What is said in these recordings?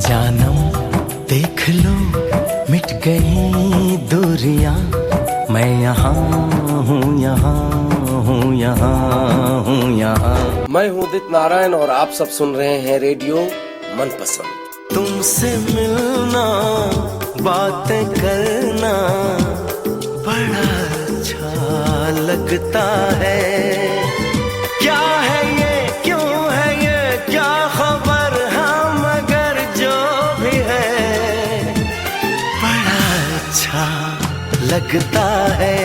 जानम देख लो मिट गई दूरियां, मैं यहाँ हूँ, यहाँ हूँ, यहाँ हूँ, यहाँ। मैं हूँ उदित नारायण और आप सब सुन रहे हैं रेडियो मनपसंद। तुमसे मिलना, बातें करना बड़ा अच्छा लगता है। क्या है ये, क्यों है ये, क्या खबर, हम मगर जो भी है बड़ा अच्छा लगता है।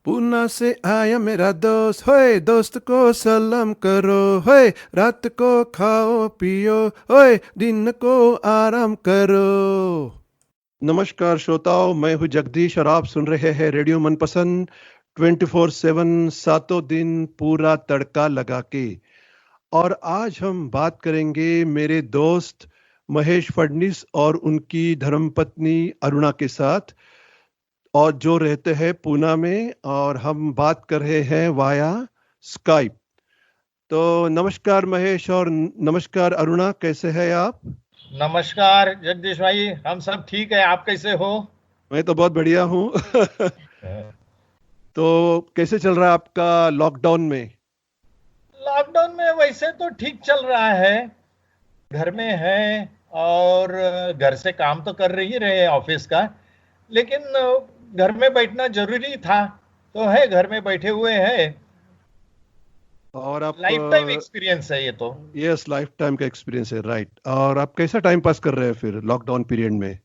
पूना से आया मेरा दोस्त, होए दोस्त को सलाम करो, होए रात को खाओ पियो, होए दिन को आराम करो। नमस्कार श्रोताओं, मैं हूँ जगदीश और आप सुन रहे हैं रेडियो मनपसंद 24/7 सातों दिन पूरा तड़का लगा के। और आज हम बात करेंगे मेरे दोस्त महेश फडनीस और उनकी धर्मपत्नी अरुणा के साथ, और जो रहते हैं पूना में, और हम बात कर रहे हैं वाया स्काइप। तो नमस्कार महेश और नमस्कार अरुणा, कैसे हैं आप? नमस्कार जगदीश भाई, हम सब ठीक है। आप कैसे हो? मैं तो बहुत बढ़िया हूँ। तो कैसे चल रहा है आपका लॉकडाउन में? लॉकडाउन में वैसे तो ठीक चल रहा है, घर में है और घर से काम तो कर ही रहे ऑफिस का, लेकिन घर में बैठना जरूरी था तो है, घर में बैठे हुए हैं। और आप लाइफ टाइम एक्सपीरियंस है ये तो। यस, लाइफ टाइम का एक्सपीरियंस है, राइट। और आप कैसा टाइम पास कर रहे हैं फिर लॉकडाउन पीरियड में?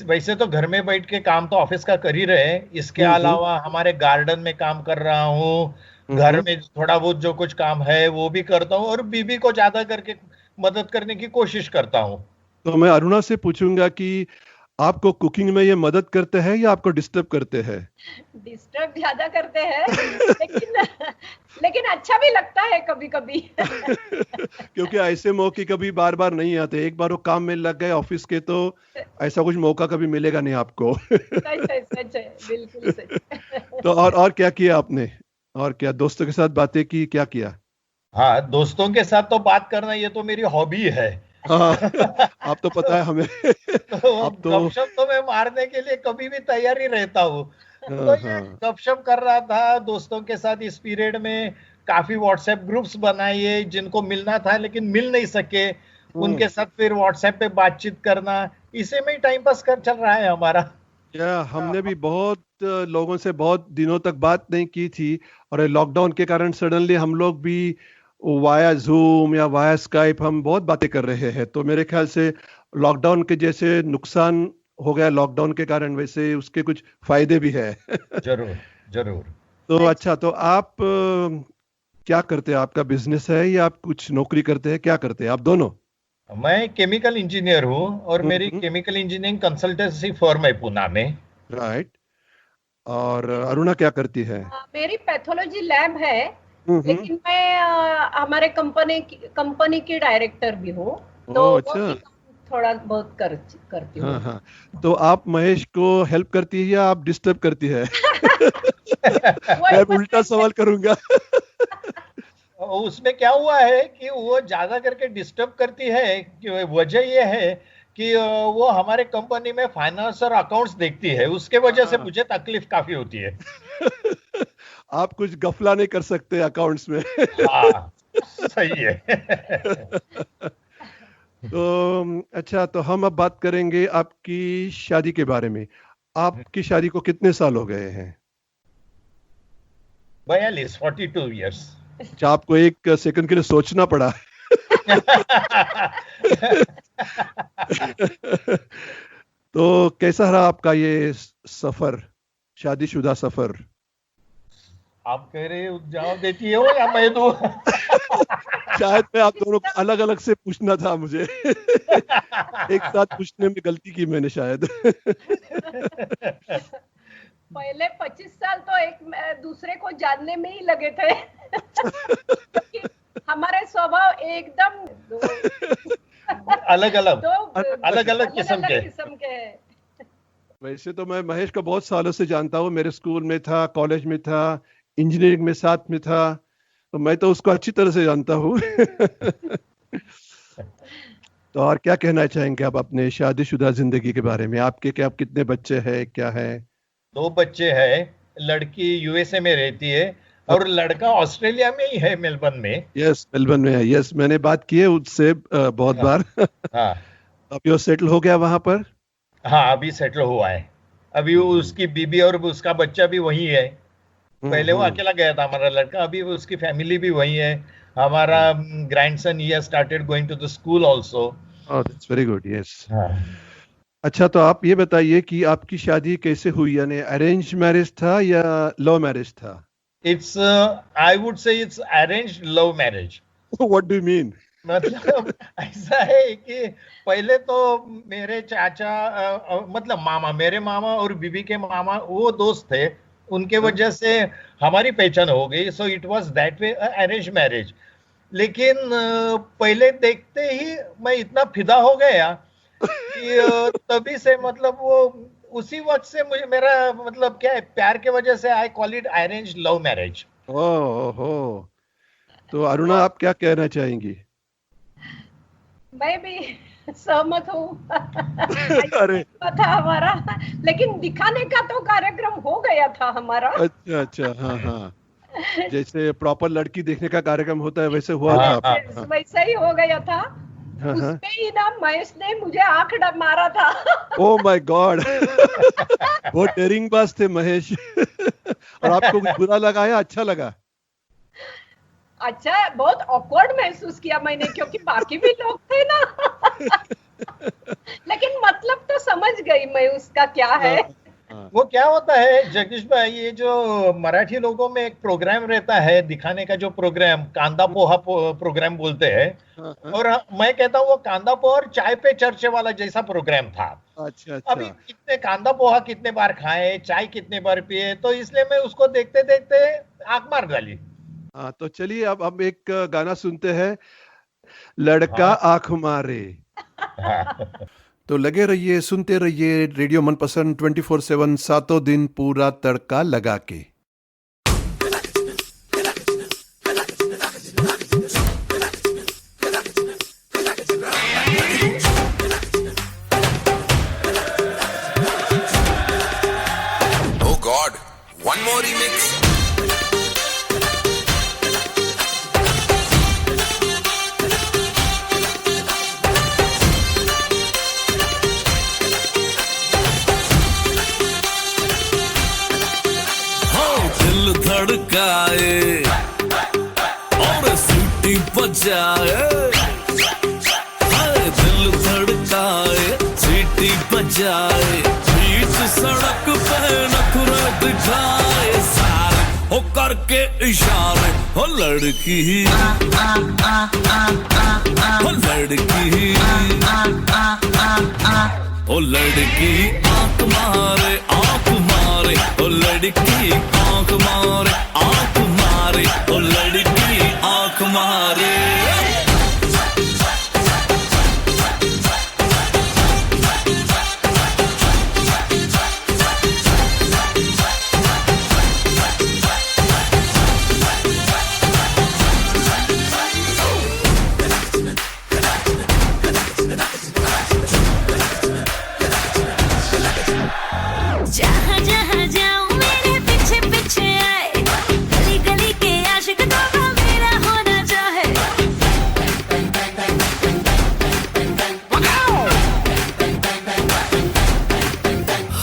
वैसे तो घर में बैठ के काम तो ऑफिस का कर ही रहे हैं, इसके अलावा हमारे गार्डन में काम कर रहा हूँ, घर में थोड़ा बहुत जो कुछ काम है वो भी करता हूँ और बीबी को ज्यादा करके मदद करने की कोशिश करता हूँ। तो मैं अरुणा से पूछूंगा कि आपको कुकिंग में ये मदद करते हैं या आपको डिस्टर्ब करते हैं? डिस्टर्ब ज्यादा करते हैं, लेकिन अच्छा भी लगता है कभी कभी। क्योंकि ऐसे मौके कभी बार बार नहीं आते, एक बार वो काम में लग गए ऑफिस के तो ऐसा कुछ मौका कभी मिलेगा नहीं आपको। सच है, बिल्कुल सच। तो और क्या किया आपने? और क्या दोस्तों के साथ बातें की, क्या किया? हाँ, दोस्तों के साथ तो बात करना ये तो मेरी हॉबी है। हाँ, आप तो पता है हमें। तो गपशप तो मैं मारने के लिए कभी भी तैयार ही रहता हूँ। तो ये गपशप कर रहा था दोस्तों के साथ इस पीरियड में। काफी व्हाट्सएप ग्रुप्स बनाए जिनको मिलना था लेकिन मिल नहीं सके, उनके साथ फिर व्हाट्सएप पे बातचीत करना, इसी में ही टाइम पास कर चल रहा है हमारा। या हमने भी बहुत लोगों से बहुत दिनों तक बात नहीं की थी, और लॉकडाउन के कारण सडनली हम लोग भी वाया जूम या वाया स्काइप हम बहुत बातें कर रहे हैं। तो मेरे ख्याल से लॉकडाउन के जैसे नुकसान हो गया लॉकडाउन के कारण, वैसे उसके कुछ फायदे भी है। जरूर जरूर। तो अच्छा, तो आप क्या करते हैं? आपका बिजनेस है या आप कुछ नौकरी करते हैं? क्या करते हैं आप दोनों? मैं केमिकल इंजीनियर हूँ और मेरी केमिकल इंजीनियरिंग कंसल्टेंसी फर्म है पुणे में। राइट। और अरुणा क्या करती है? मेरी पैथोलॉजी लैब है, लेकिन मैं हमारे कंपनी की डायरेक्टर भी हूँ, तो अच्छा, थोड़ा बहुत करती हूँ। हाँ। तो आप महेश को हेल्प करती है या आप डिस्टर्ब करती है? मैं उल्टा सवाल करूंगा। उसमें क्या हुआ है कि वो ज्यादा करके डिस्टर्ब करती है, कि वजह ये है कि वो हमारे कंपनी में फाइनेंस और अकाउंट्स देखती है, उसके वजह से मुझे तकलीफ काफी होती है। आप कुछ गफला नहीं कर सकते अकाउंट्स में। हाँ, सही है। तो अच्छा, तो हम अब बात करेंगे आपकी शादी के बारे में। आपकी शादी को कितने साल हो गए हैं? 42 ईयर्स। अच्छा, आपको एक सेकंड के लिए सोचना पड़ा। तो कैसा रहा आपका ये सफर, शादीशुदा सफर? आप कह रहे हो जवाब देती हो या मैं दूं? शायद मैं आप दोनों को अलग अलग से पूछना था मुझे। एक साथ पूछने में गलती की मैंने शायद। पहले 25 साल तो एक दूसरे को जानने में ही लगे थे। हमारे स्वभाव एकदम अलग अलग किस्म के हैं। वैसे तो मैं महेश को बहुत सालों से जानता हूँ, मेरे स्कूल में था, कॉलेज में था, इंजीनियरिंग में साथ में था, तो मैं तो उसको अच्छी तरह से जानता हूँ। तो और क्या कहना चाहेंगे आप अपने शादीशुदा जिंदगी के बारे में? आपके क्या, कितने बच्चे हैं, क्या है? 2 बच्चे हैं, लड़की यूएसए में रहती है और लड़का ऑस्ट्रेलिया में ही है, मेलबर्न में। यस, मेलबर्न में है। यस, मैंने बात की है उससे बहुत बार। हाँ अभी वो सेटल हो गया वहां पर? हाँ, अभी सेटल हुआ है। अभी उसकी बीबी और उसका बच्चा भी वही है। पहले वो अकेला गया था हमारा लड़का, अभी उसकी फैमिली भी वही है। हमारा grandson he started going to the school also. Oh, that's very good. Yes. अच्छा, तो आप ये बताइए कि आपकी शादी कैसे हुई? यानी अरेंज मैरिज था या लव मैरिज था? It's I would say it's arranged love marriage. What do you mean? मतलब ऐसा है कि पहले तो मेरे चाचा मतलब मामा, मेरे मामा और बीबी के मामा वो दोस्त थे, उनके वजह से हमारी पहचान हो गई। So it was that way arrange marriage. लेकिन पहले देखते ही मैं इतना फिदा हो गया कि तभी से मतलब वो उसी वक्त से मुझे मेरा मतलब क्या है, प्यार के वजह से I call it arrange love marriage. ओहो, तो अरुणा आप क्या कहना चाहेंगी? मैं भी सहमत हूँ। अरे था हमारा, लेकिन दिखाने का तो कार्यक्रम हो गया था हमारा। अच्छा अच्छा, हाँ हाँ, जैसे प्रॉपर लड़की देखने का कार्यक्रम होता है वैसे हुआ था। वैसा ही हो गया था। उसमें ही ना महेश ने मुझे आंख मारा था। ओह माय गॉड, बहुत डेयरिंग बाज थे महेश। और आपको कुछ बुरा लगा या अच्छा लगा? अच्छा, बहुत ऑकवर्ड महसूस किया मैंने, क्योंकि बाकी भी लोग थे ना। लेकिन मतलब तो समझ गई मैं उसका क्या है। वो क्या होता है जगदीश भाई, ये जो मराठी लोगों में एक प्रोग्राम रहता है दिखाने का, जो प्रोग्राम कांदा पोहा प्रोग्राम बोलते हैं। और मैं कहता हूँ वो कांदा पोहा और चाय पे चर्चा वाला जैसा प्रोग्राम था। अच्छा अच्छा। अभी कितने कांदा पोहा कितने बार खाए, चाय कितने बार पिए, तो इसलिए मैं उसको देखते देखते आंख मार डाली। हाँ, तो चलिए अब हम एक गाना सुनते हैं, लड़का आंख मारे। तो लगे रहिए, सुनते रहिए रेडियो मनपसंद 24/7 सातों दिन पूरा तड़का लगा के। Oh God, one more remix. धड़काए और सीटी बजाए, दिल धड़काए सीटी बजाए, बीच सड़क पे नखरे दिखाए, सारे हो करके इशारे, हो लड़की हो लड़की ओ लड़की आंख मारे आंख मारे, ओ लड़की आंख मारे आंख मारे, ओ लड़की आंख मारे। जहाँ जहाँ जाऊँ मेरे पीछे पीछे आए, गली गली के आशिक तो मेरा होना चाहे।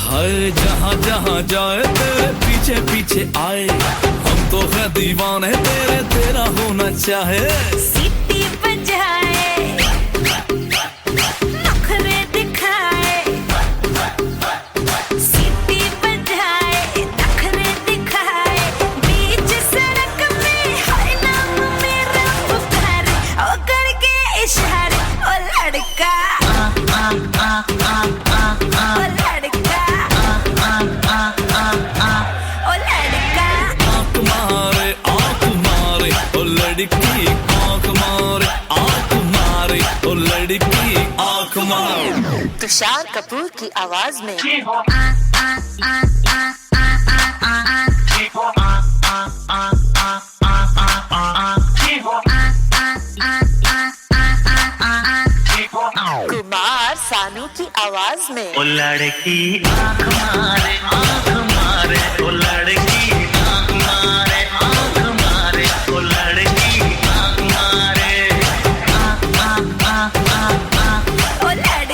हाय जहाँ जहाँ जाए तेरे पीछे पीछे आए, हम तो है दीवाने तेरे, तेरा होना चाहे। सीटी बजाए नखरे दिखाए, सीटी बजाए नखरे दिखाए, बीच सड़क में हर नाम मेरा पुकारे, ओ करके इशारे, ओ लड़का ओ लड़का ओ लड़का। आंख मारे आंख मारे, ओ लड़की आंख मारे आंख मारे, ओ लड़की आंख मारे। तुषार कपूर की आवाज में आवाज में। ओ लड़की आंख मारे ओ लड़की आंख मारे ओ लड़की आंख मारे ओ लड़का ओ लड़की ओ लड़का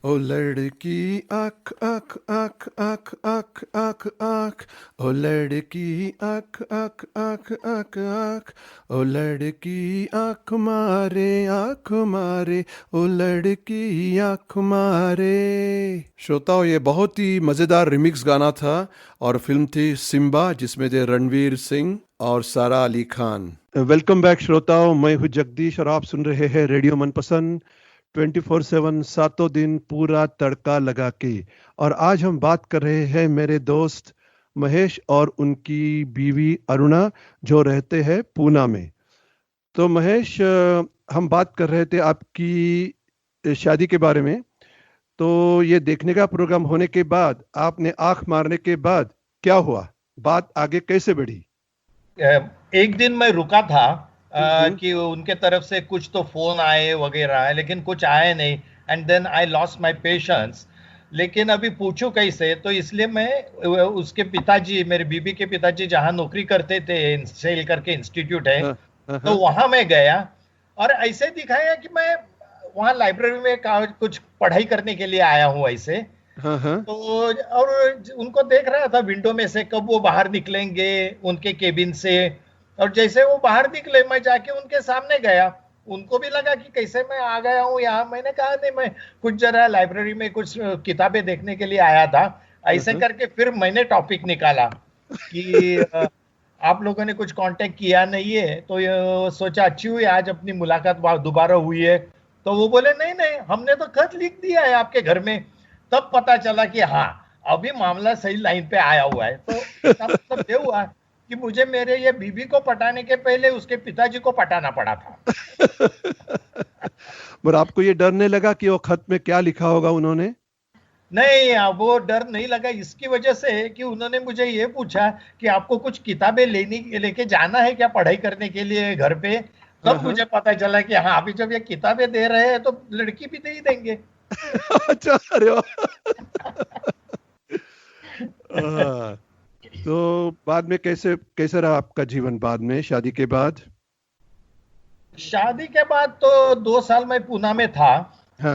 ओ लड़की आँख आँख आँख आँख आँख आँख आँख ओ लड़की आँख आँख आँख आँख आँख ओ लड़की आँख मारे ओ लड़की आँख मारे। श्रोताओं, ये बहुत ही मज़ेदार रिमिक्स गाना था और फिल्म थी सिम्बा, जिसमें थे रणवीर सिंह और सारा अली खान। वेलकम बैक श्रोताओं, मैं हूँ जगदीश और आप सुन रहे हैं रेडियो मनपसंद 24/7 सातों दिन पूरा तड़का लगा के। और आज हम बात कर रहे हैं मेरे दोस्त महेश और उनकी बीवी अरुणा, जो रहते हैं पूना में। तो महेश, हम बात कर रहे थे आपकी शादी के बारे में। तो ये देखने का प्रोग्राम होने के बाद, आपने आंख मारने के बाद क्या हुआ, बात आगे कैसे बढ़ी? एक दिन मैं रुका था कि उनके तरफ से कुछ तो फोन आए वगैरह, लेकिन कुछ आए नहीं। And then I lost my patience. लेकिन अभी पूछूं कैसे, तो इसलिए मैं उसके पिताजी, मेरे बीबी के पिताजी जहां नौकरी करते थे, सेल करके इंस्टीट्यूट है, तो वहां मैं गया और ऐसे दिखाया कि मैं वहां लाइब्रेरी में कुछ पढ़ाई करने के लिए आया हूँ ऐसे। तो और उनको देख रहा था विंडो में से, कब वो बाहर निकलेंगे उनके केबिन से। और जैसे वो बाहर निकले, मैं जाके उनके सामने गया। उनको भी लगा कि कैसे मैं आ गया हूँ यहाँ। मैंने कहा नहीं, मैं कुछ जरा लाइब्रेरी में कुछ किताबें देखने के लिए आया था ऐसे करके। फिर मैंने टॉपिक निकाला कि आप लोगों ने कुछ कांटेक्ट किया नहीं है, तो ये सोचा अच्छी हुई आज अपनी मुलाकात दोबारा हुई है। तो वो बोले नहीं, हमने तो खत लिख दिया है आपके घर में। तब पता चला कि हाँ, अभी मामला सही लाइन पे आया हुआ है। तो इसका मतलब ये हुआ कि मुझे मेरे ये बीबी को पटाने के पहले उसके पिताजी को पटाना पड़ा था। पर आपको ये डर नहीं लगा कि वो खत में क्या लिखा होगा उन्होंने? नहीं, वो डर नहीं लगा इसकी वजह से कि उन्होंने मुझे ये पूछा कि आपको कुछ किताबें लेके जाना है क्या पढ़ाई करने के लिए घर पे। तब मुझे पता चला कि हाँ, अभी जब ये किताबें दे रहे हैं तो लड़की भी दे ही देंगे। अच्छा, अरे तो बाद में कैसे रहा आपका जीवन बाद में, शादी के बाद? शादी के बाद तो 2 साल मैं पूना में था।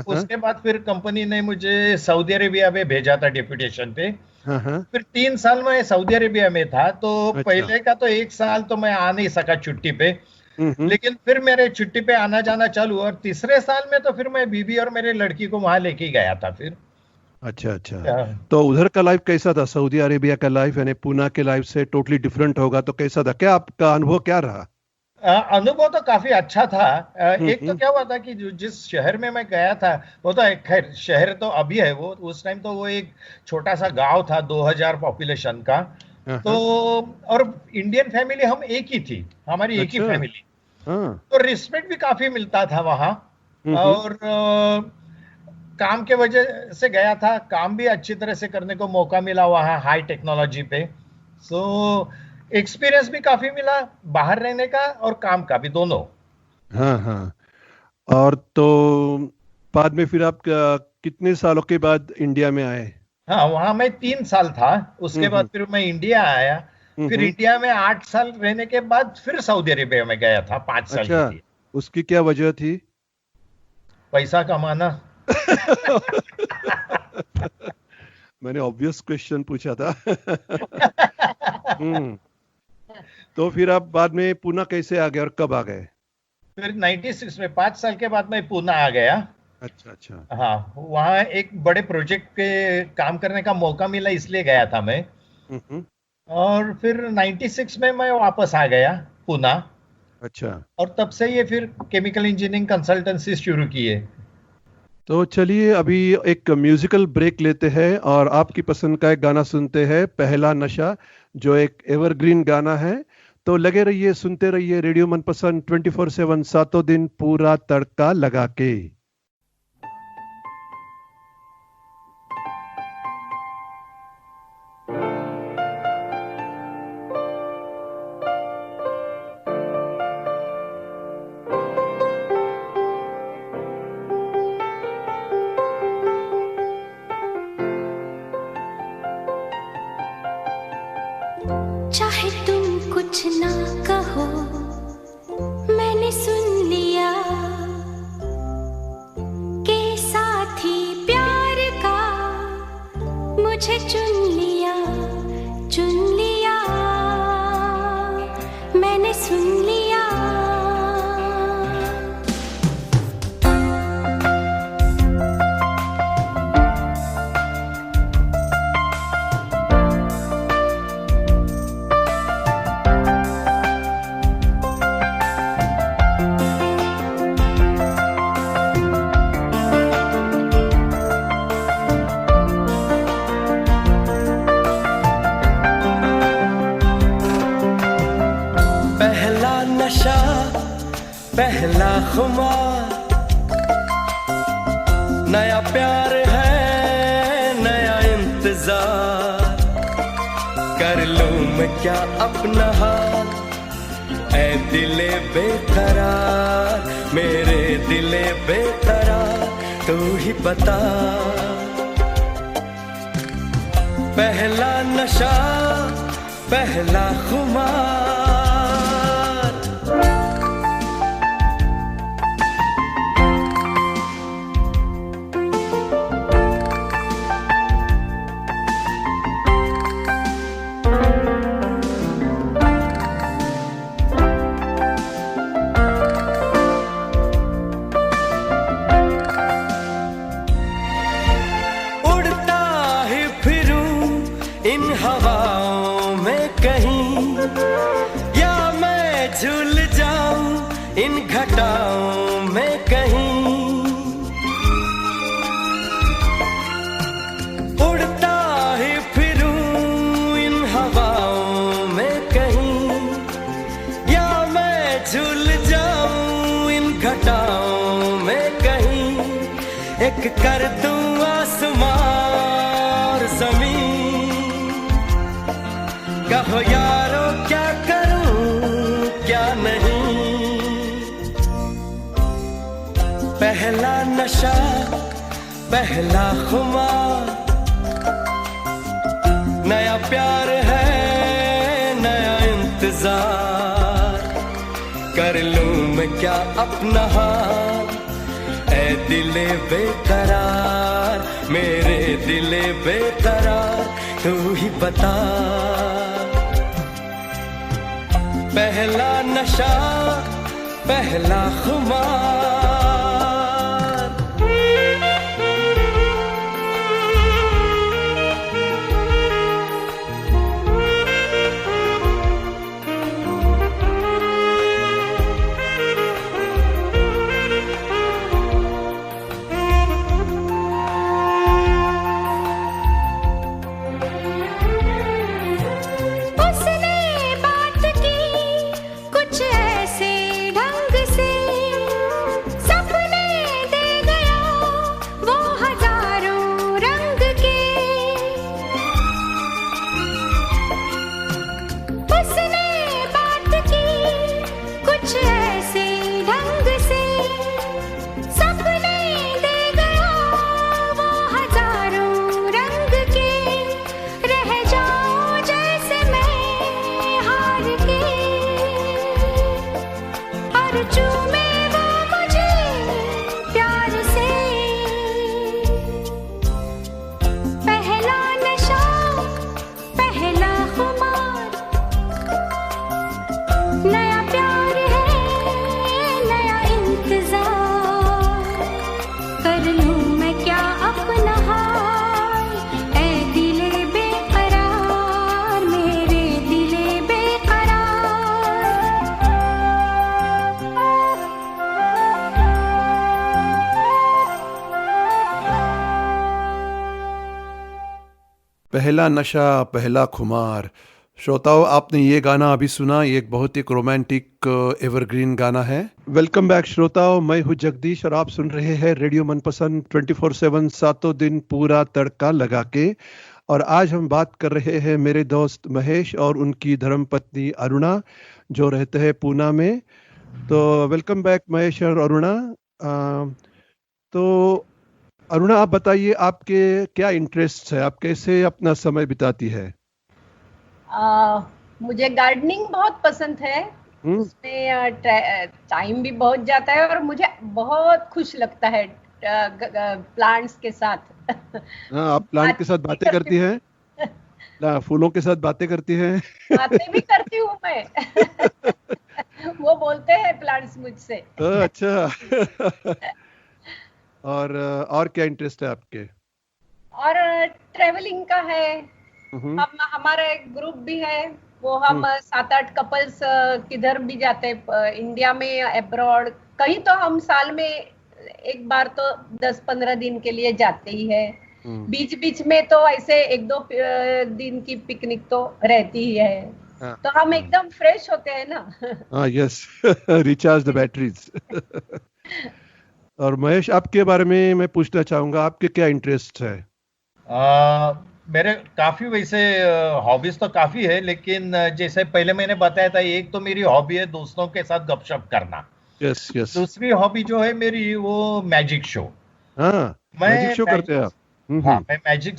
उसके बाद फिर कंपनी ने मुझे सऊदी अरेबिया में भेजा था डेप्यूटेशन पे। फिर 3 साल मैं सऊदी अरेबिया में था। तो पहले का तो 1 साल तो मैं आ नहीं सका छुट्टी पे, लेकिन फिर मेरे छुट्टी पे आना जाना चालू। और तीसरे साल में तो फिर मैं बीबी और मेरे लड़की को वहां लेके गया था फिर। अच्छा। तो उधर का लाइफ कैसा था? सऊदी अरेबिया का लाइफ यानी पूना के लाइफ से टोटली डिफरेंट होगा, तो कैसा था? क्या आपका अनुभव क्या रहा? अनुभव तो काफी अच्छा था। एक तो क्या हुआ था कि जिस शहर में मैं गया था, वो तो खैर शहर तो अभी है, वो उस टाइम तो वो एक छोटा सा गांव था 2000 पॉपुलेशन का। तो और इंडियन फैमिली हम एक ही थी, हमारी एक ही फैमिली। तो रिस्पेक्ट भी काफी मिलता था वहां। और काम के वजह से गया था, काम भी अच्छी तरह से करने को मौका मिला वहां हाई टेक्नोलॉजी पे। सो एक्सपीरियंस भी काफी मिला बाहर रहने का और काम का भी, दोनों। हाँ। और तो बाद में फिर आप कितने सालों के बाद इंडिया में आए? हाँ, वहां मैं 3 साल था। उसके बाद फिर मैं इंडिया आया। फिर इंडिया में 8 साल रहने के बाद फिर सऊदी अरेबिया में गया था 5 साल के लिए। उसकी क्या वजह थी? पैसा कमाना। मैंने ऑब्वियस क्वेश्चन पूछा था। तो फिर आप बाद में पूना कैसे आ गए और कब आ गए? फिर 96 में 5 साल के बाद मैं पूना आ गया। अच्छा। हाँ, वहाँ एक बड़े प्रोजेक्ट पे काम करने का मौका मिला, इसलिए गया था मैं। और फिर 96 में मैं वापस आ गया पूना। अच्छा। और तब से ये फिर केमिकल इंजीनियरिंग कंसल्टेंसी शुरू की है। तो चलिए अभी एक म्यूजिकल ब्रेक लेते हैं और आपकी पसंद का एक गाना सुनते हैं, पहला नशा, जो एक एवरग्रीन गाना है। तो लगे रहिए, सुनते रहिए रेडियो मनपसंद 24/7 सातों दिन पूरा तड़का लगा के। चाहे तुम कुछ ना कहो, मैंने सुन लिया के साथी प्यार का मुझे चुन लिया, मैंने सुन लिया। पहला खुमार, नया प्यार है, नया इंतजार, कर लूं मैं क्या अपना हाल, ऐ दिले बेकरार, मेरे दिले बेकरार, तू ही बता। पहला नशा, पहला खुमार, में कहीं उड़ता ही फिरूं इन हवाओं में कहीं, या मैं झूल जाऊं इन घटाओं में कहीं, एक कर दूं आसमां और ज़मीन, कहो यारो क्या करूं क्या नहीं। पहला नशा, पहला खुमार, नया प्यार है, नया इंतजार, कर लूं मैं क्या अपना हाल, ऐ दिले बेकरार, मेरे दिले बेकरार, तू ही बता। पहला नशा, पहला खुमार, कुछ ऐसे ढंग से पहला नशा पहला खुमार। श्रोताओं, आपने ये गाना अभी सुना, ये एक बहुत ही रोमांटिक एवरग्रीन गाना है। वेलकम बैक श्रोताओं, मैं हूँ जगदीश और आप सुन रहे हैं रेडियो मनपसंद 24/7 सातों दिन पूरा तड़का लगा के। और आज हम बात कर रहे हैं मेरे दोस्त महेश और उनकी धर्मपत्नी अरुणा जो रहते हैं पूना में। तो वेलकम बैक महेश और अरुणा। तो अरुणा, आप बताइए आपके क्या इंटरेस्ट है, आप कैसे अपना समय बिताती है? मुझे गार्डनिंग बहुत पसंद है। उसमें टाइम भी बहुत जाता है और मुझे बहुत खुश लगता है प्लांट्स के साथ। आप प्लांट के साथ बातें करती हैं ना? फूलों के साथ बातें करती हैं? बातें भी करती हूँ मैं। वो बोलते हैं प्लांट्स मुझसे। अच्छा। और क्या इंटरेस्ट है आपके? और ट्रेवलिंग का है। हमारा एक ग्रुप भी है, वो हम 7-8 कपल्स किधर भी जाते हैं, इंडिया में, अब्रॉड, कहीं तो हम साल में एक बार तो 10-15 दिन के लिए जाते ही है। बीच बीच में तो ऐसे 1-2 दिन की पिकनिक तो रहती ही है। तो हम एकदम फ्रेश होते हैं ना। हाँ, यस, रिचार्ज द बैटरीज। और महेश, आपके बारे में मैं पूछना चाहूंगा, आपके क्या इंटरेस्ट है? मेरे काफी वैसे हॉबीज तो काफी है, लेकिन जैसे पहले मैंने बताया था, एक तो मेरी हॉबी है दोस्तों के साथ गपशप करना। Yes yes. दूसरी हॉबी जो है मेरी, वो मैजिक शो। हाँ, मैजिक शो करते हैं आप? हाँ, मैं मैजिक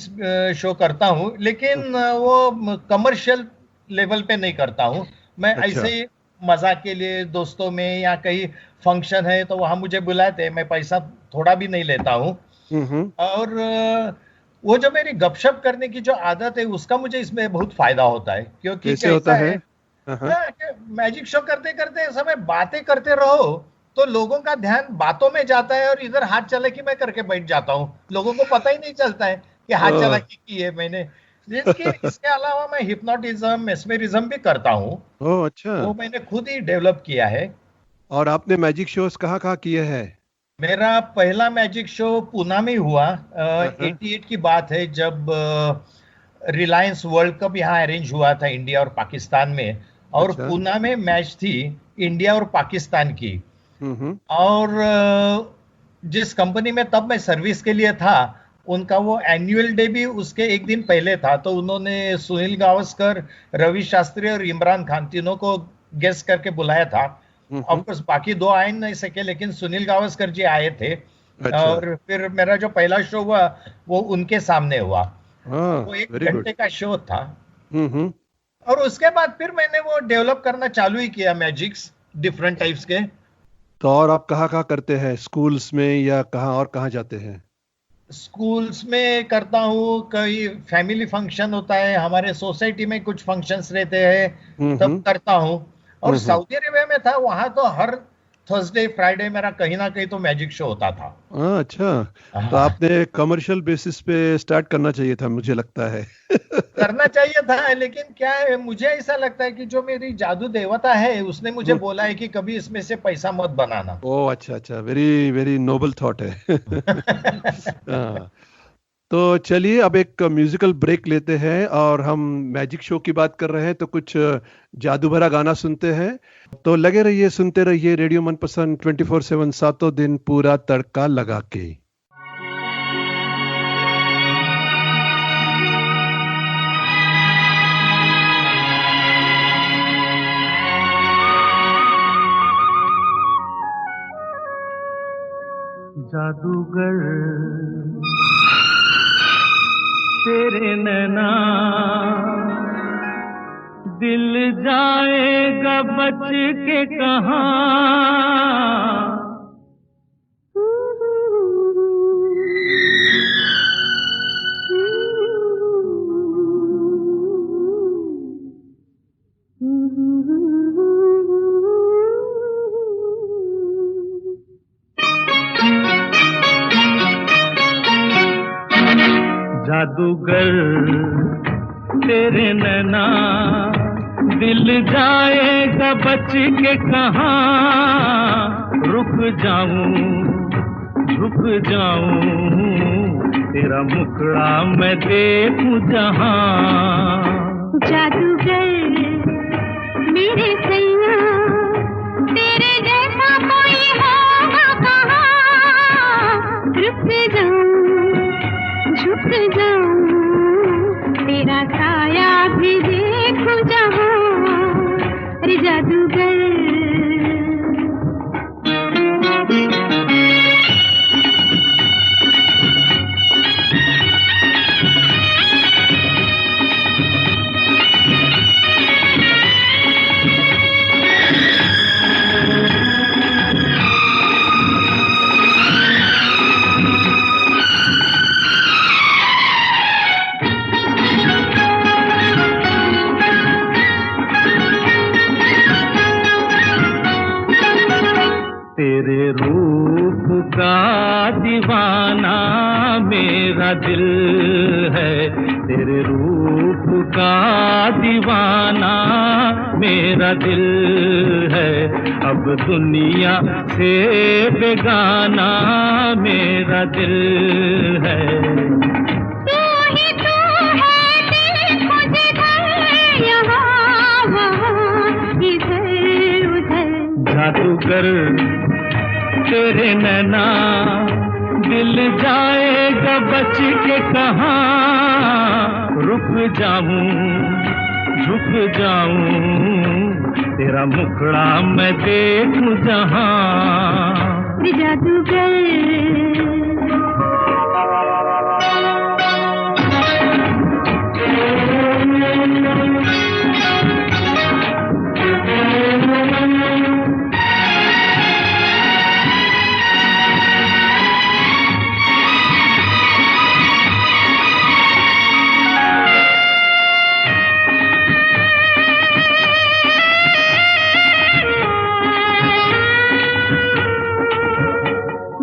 शो करता हूँ, लेकिन वो कमर्शियल लेवल पे नहीं करता हूँ। मैं ऐसे ही मजाक के लिए दोस्तों में, या कहीं फंक्शन है तो वहां मुझे बुलाते हैं, मैं पैसा थोड़ा भी नहीं लेता हूँ। और वो जो मेरी गपशप करने की जो आदत है, उसका मुझे इसमें बहुत फायदा होता है। क्योंकि कैसे होता है? मैजिक शो करते करते समय बातें करते रहो तो लोगों का ध्यान बातों में जाता है और इधर हाथ चालाकी मैं करके बैठ जाता हूँ। लोगों को पता ही नहीं चलता है कि हाथ चालाकी की है मैंने। इसके अलावा मैं हिप्नोटिज्म, मेस्मेरिज्म भी करता हूँ। ओह, अच्छा। वो मैंने खुद ही डेवलप किया है। और आपने मैजिक शोज कहाँ किए हैं? मेरा पहला मैजिक शो पूना में हुआ। 88 की बात है, जब रिलायंस वर्ल्ड कप यहाँ अरेंज हुआ था इंडिया और पाकिस्तान में। और पूना में मैच थी इंडिया और पाकिस्तान की। और जिस कंपनी में तब मैं सर्विस के लिए था, उनका वो एनुअल डे भी उसके एक दिन पहले था। तो उन्होंने सुनील गावस्कर, रवि शास्त्री और इमरान खान तीनों को गेस्ट करके बुलाया था। ऑफकोर्स बाकी 2 आ नहीं सके, लेकिन सुनील गावस्कर जी आए थे। और फिर मेरा जो पहला शो हुआ वो उनके सामने हुआ। वो 1 घंटे का शो था। और उसके बाद फिर मैंने वो डेवलप करना चालू ही किया, मैजिक्स डिफरेंट टाइप्स के। तो और आप कहाँ करते हैं? स्कूल्स में या कहाँ जाते हैं? स्कूल्स में करता हूँ, कई फैमिली फंक्शन होता है, हमारे सोसाइटी में कुछ फंक्शंस रहते हैं, तब करता हूँ। और सऊदी अरेबिया में था, वहां तो हर थर्सडे फ्राइडे मेरा कहीं ना कहीं तो मैजिक शो होता था। अच्छा, तो आपने कमर्शियल बेसिस पे स्टार्ट करना चाहिए था, मुझे लगता है। करना चाहिए था, लेकिन क्या है, मुझे ऐसा लगता है कि जो मेरी जादू देवता है उसने मुझे बोला है कि कभी इसमें से पैसा मत बनाना। ओह, अच्छा, वेरी वेरी नोबल थॉट है। तो चलिए अब एक म्यूजिकल ब्रेक लेते हैं, और हम मैजिक शो की बात कर रहे हैं तो कुछ जादू भरा गाना सुनते हैं। तो लगे रहिए, सुनते रहिए रेडियो मनपसंद 24/7 सातों दिन पूरा तड़का लगा के। जादूगर तेरे नैना, दिल जाएगा बच के कहाँ। जादूगर तेरे नैना, दिल जाएगा बच के कहाँ। रुक जाऊं, झुक जाऊं, तेरा मुखड़ा मैं देखूं जहां। जादूगर मेरे सैया तेरे जैसा कोई होगा कहाँ। रुक जाऊं झुक जाऊं तेरा साया भी देखूं जहां। अरे जादूगर तेरे रूप का दीवाना मेरा दिल है। तेरे रूप का दीवाना मेरा दिल है। अब दुनिया से बेगाना मेरा दिल है। तू ही तू है देखो जिधर यहाँ वहाँ इधर उधर। जादूगर तेरे नैना दिल जाएगा बच के कहाँ। रुक जाऊं झुक जाऊं तेरा मुखड़ा मैं देखूं जहां। जादूगर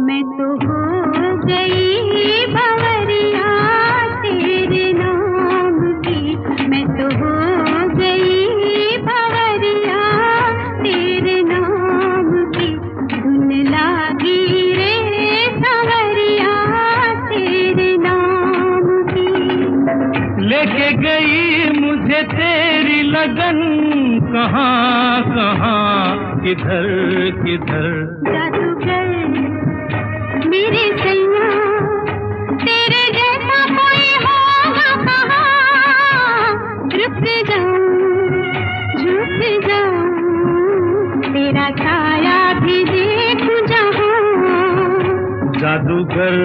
मैं तो हो गई बावरिया तेरे नाम की। मैं तो हो गई बावरिया तेरे नाम की। धुन लागी रे सावरिया तेरे नाम की। लेके गई मुझे तेरी लगन कहाँ कहाँ किधर किधर। जादूगर मेरे सैया तेरे जैसा कोई होगा कहाँ। रुक जाऊं झुक जाऊं तेरा साया भी देखूं जहां। जादूगर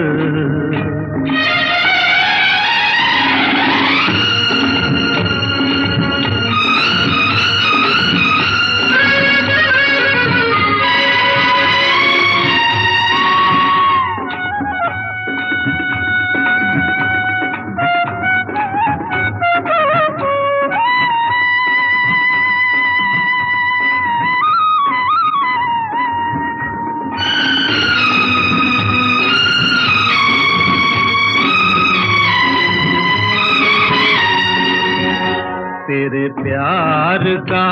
तेरे प्यार का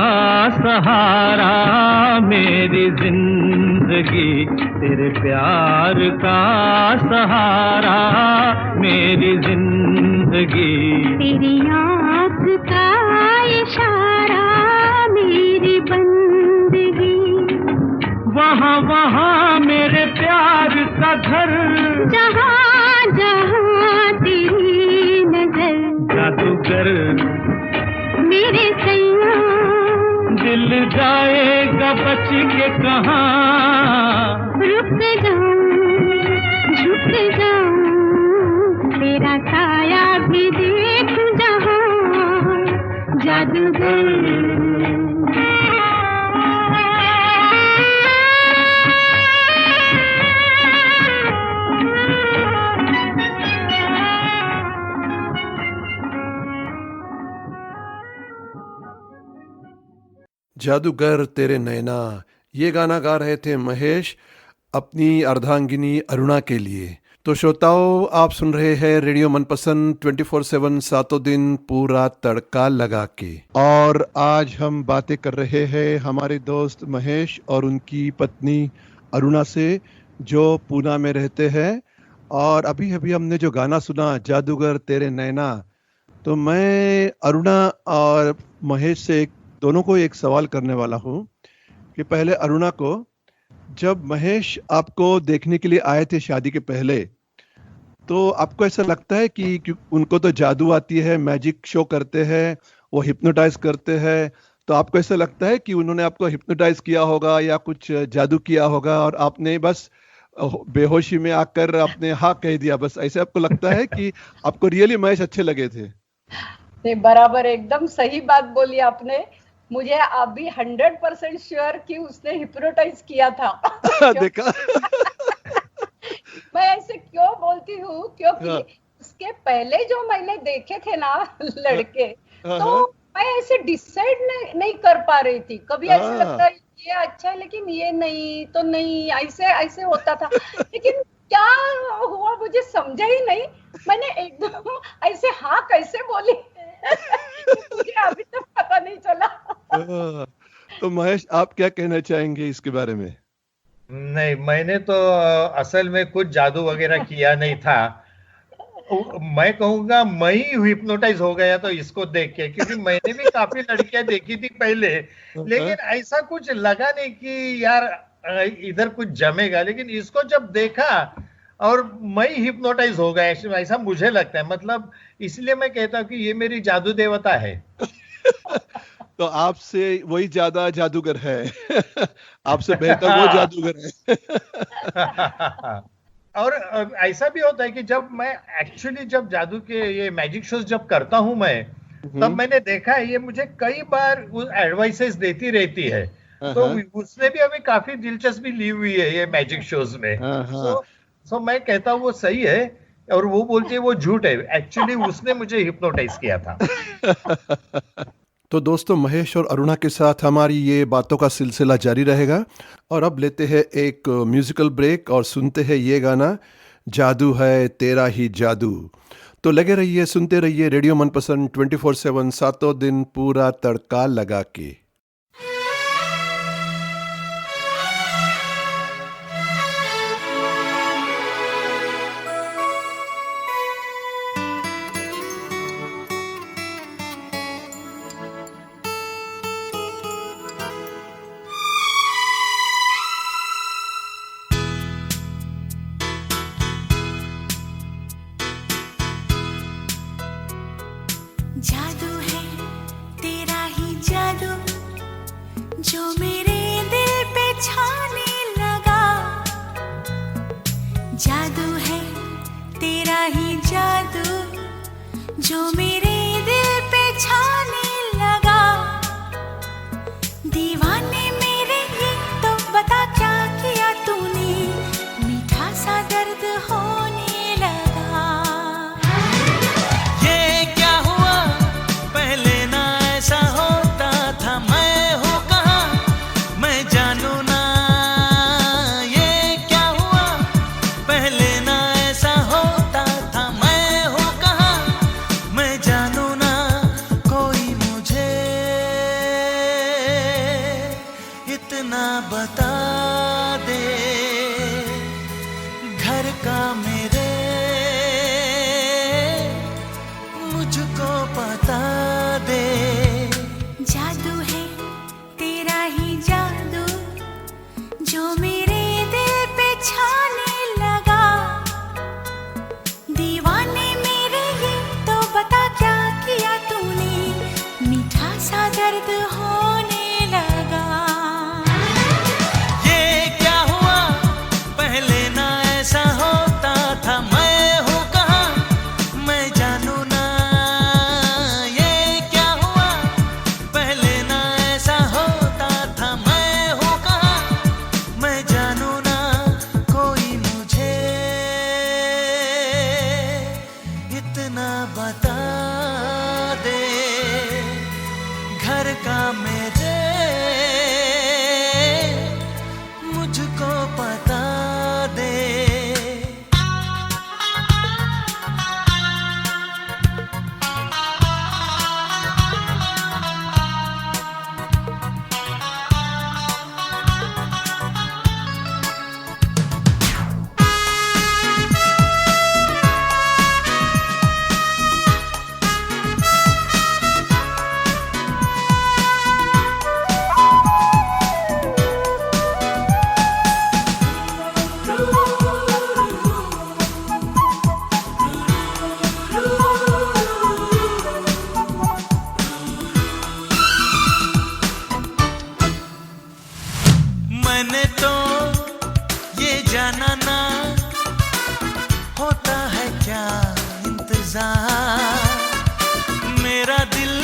सहारा मेरी जिंदगी। तेरे प्यार का सहारा मेरी जिंदगी। तेरी आँख का इशारा मेरी बंदगी। वहाँ वहाँ मेरे प्यार का घर जहाँ जहाँ तेरी नजर। जादूगर मेरे सैया दिल जाएगा बच के कहाँ। रुक जाऊं झुक जाऊं तेरा साया भी देखूं जहां। जादूगर जादूगर तेरे नैना, ये गाना गा रहे थे महेश अपनी अर्धांगिनी अरुणा के लिए। तो श्रोताओं, आप सुन रहे हैं रेडियो मनपसंद 24/7 सातों दिन पूरा तड़का लगा के। और आज हम बातें कर रहे हैं हमारे दोस्त महेश और उनकी पत्नी अरुणा से, जो पूना में रहते हैं और अभी अभी हमने जो गाना सुना जादूगर तेरे नैना, तो मैं अरुणा और महेश से दोनों को एक सवाल करने वाला हूँ कि पहले अरुणा को, जब महेश आपको देखने के लिए आए थे शादी के पहले, तो आपको ऐसा लगता है कि उनको तो जादू आती है, मैजिक शो करते हैं, वो हिप्नोटाइज करते हैं, तो आपको ऐसा लगता है कि उन्होंने आपको हिप्नोटाइज किया होगा या कुछ जादू किया होगा और आपने बस बेहोशी में आकर आपने हाँ कह दिया, बस ऐसे आपको लगता है कि आपको रियली महेश अच्छे लगे थे? नहीं, बराबर एकदम सही बात बोली आपने। मुझे अभी 100% श्योर कि उसने हिप्नोटाइज किया था। देखा? मैं ऐसे क्यों बोलती हूँ, क्योंकि उसके पहले जो मैंने देखे थे ना लड़के, तो मैं ऐसे डिसाइड नहीं कर पा रही थी। कभी ऐसे लगता है ये अच्छा है लेकिन ये नहीं, तो नहीं, ऐसे ऐसे होता था। लेकिन क्या हुआ मुझे समझा ही नहीं। मैंने एकदम ऐसे हाँ कैसे बोली मुझे अभी तक पता नहीं चला। तो महेश, आप क्या कहना चाहेंगे इसके बारे में? नहीं, मैंने तो असल में कुछ जादू वगैरह किया नहीं था। मैं कहूंगा मैं ही हिप्नोटाइज हो गया तो इसको देख के, क्योंकि मैंने भी काफी लड़कियां देखी थी पहले, लेकिन ऐसा कुछ लगा नहीं कि यार इधर कुछ जमेगा। लेकिन इसको जब देखा और मैं ही हिप्नोटाइज हो गया, ऐसा मुझे लगता है। मतलब इसलिए मैं कहता हूँ कि ये मेरी जादू देवता है। तो आपसे वही ज्यादा जादूगर है। आपसे बेहतर वो जादूगर है। और ऐसा भी होता है कि जब मैं एक्चुअली जब जादू के ये मैजिक शोज जब करता हूं मैं, तब मैंने देखा है ये मुझे कई बार एडवाइसेस देती रहती है। तो उसने भी हमें काफी दिलचस्पी ली हुई है ये मैजिक शोज में। तो मैं कहता हूँ वो सही है और वो बोलती है वो झूठ है। एक्चुअली उसने मुझे हिप्नोटाइज किया था। तो दोस्तों, महेश और अरुणा के साथ हमारी ये बातों का सिलसिला जारी रहेगा। और अब लेते हैं एक म्यूजिकल ब्रेक और सुनते हैं ये गाना, जादू है तेरा ही जादू। तो लगे रहिए, सुनते रहिए रेडियो मनपसंद 24/7, सातों दिन पूरा तड़का लगा के। जादू है तेरा ही जादू, जो मेरे दिल पे छाने लगा। जादू है तेरा ही जादू, जो मेरे दिल पे छाने लगा। दीवाने मेरे ये तो बता क्या किया तूने, मीठा सा दर्द होने लगा। ये क्या हुआ पहले ना ऐसा होता था, मैं हूँ कहाँ मैं जानू ना। ये क्या हुआ पहले ना ऐसा होता था, मैं हूँ कहाँ मैं जानू ना। कोई मुझे इतना बता दे, घर का मेरे मुझको पता दे। जादू है तेरा ही जादू, जो मेरे दिल पे छाने लगा। दीवाने मेरे ये तो बता क्या किया तूने, मीठा सा दर्द होने लगा। ये क्या हुआ पहले ना ऐसा होता था, मैं हूँ कहाँ मैं जानू ना। ये क्या हुआ पहले ना ऐसा होता था, मैं हूँ कहाँ मैं जानू ना। कोई मुझे इतना बता दे, घर का मेरे मुझको पता दे। इंतजार, मेरा दिल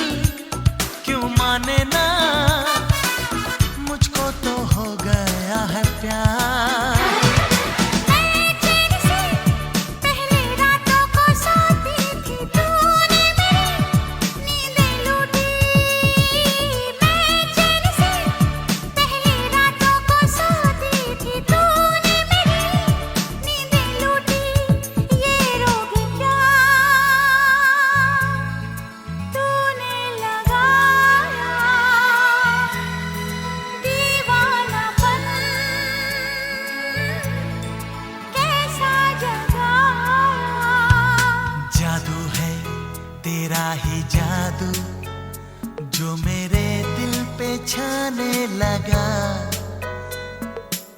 क्यों माने ना, मुझको तो हो गया है प्यार। तेरा ही जादू जो मेरे दिल पे छाने लगा,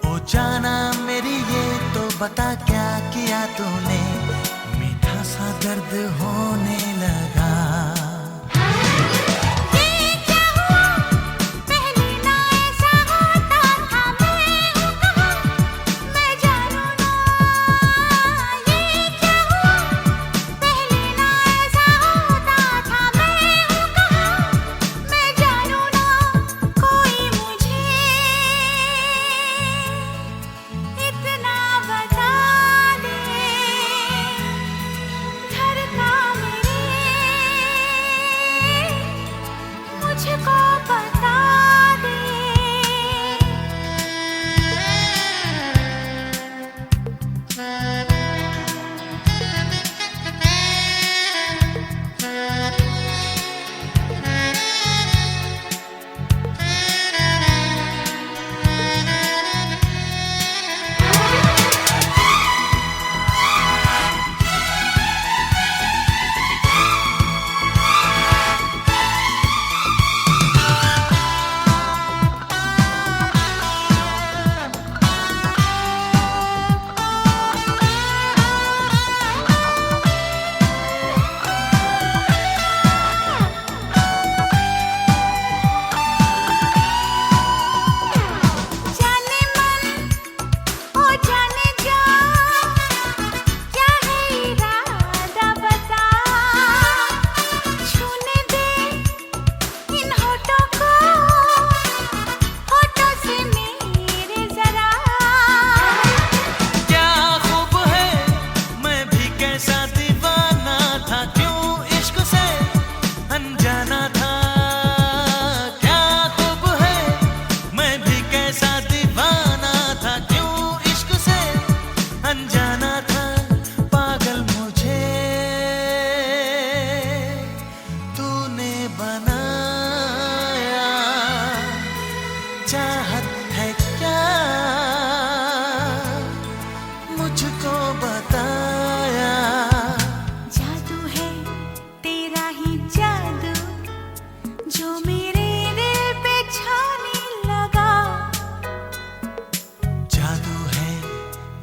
ओ जाना मेरी ये तो बता क्या किया तूने, मीठा सा दर्द होने लगा।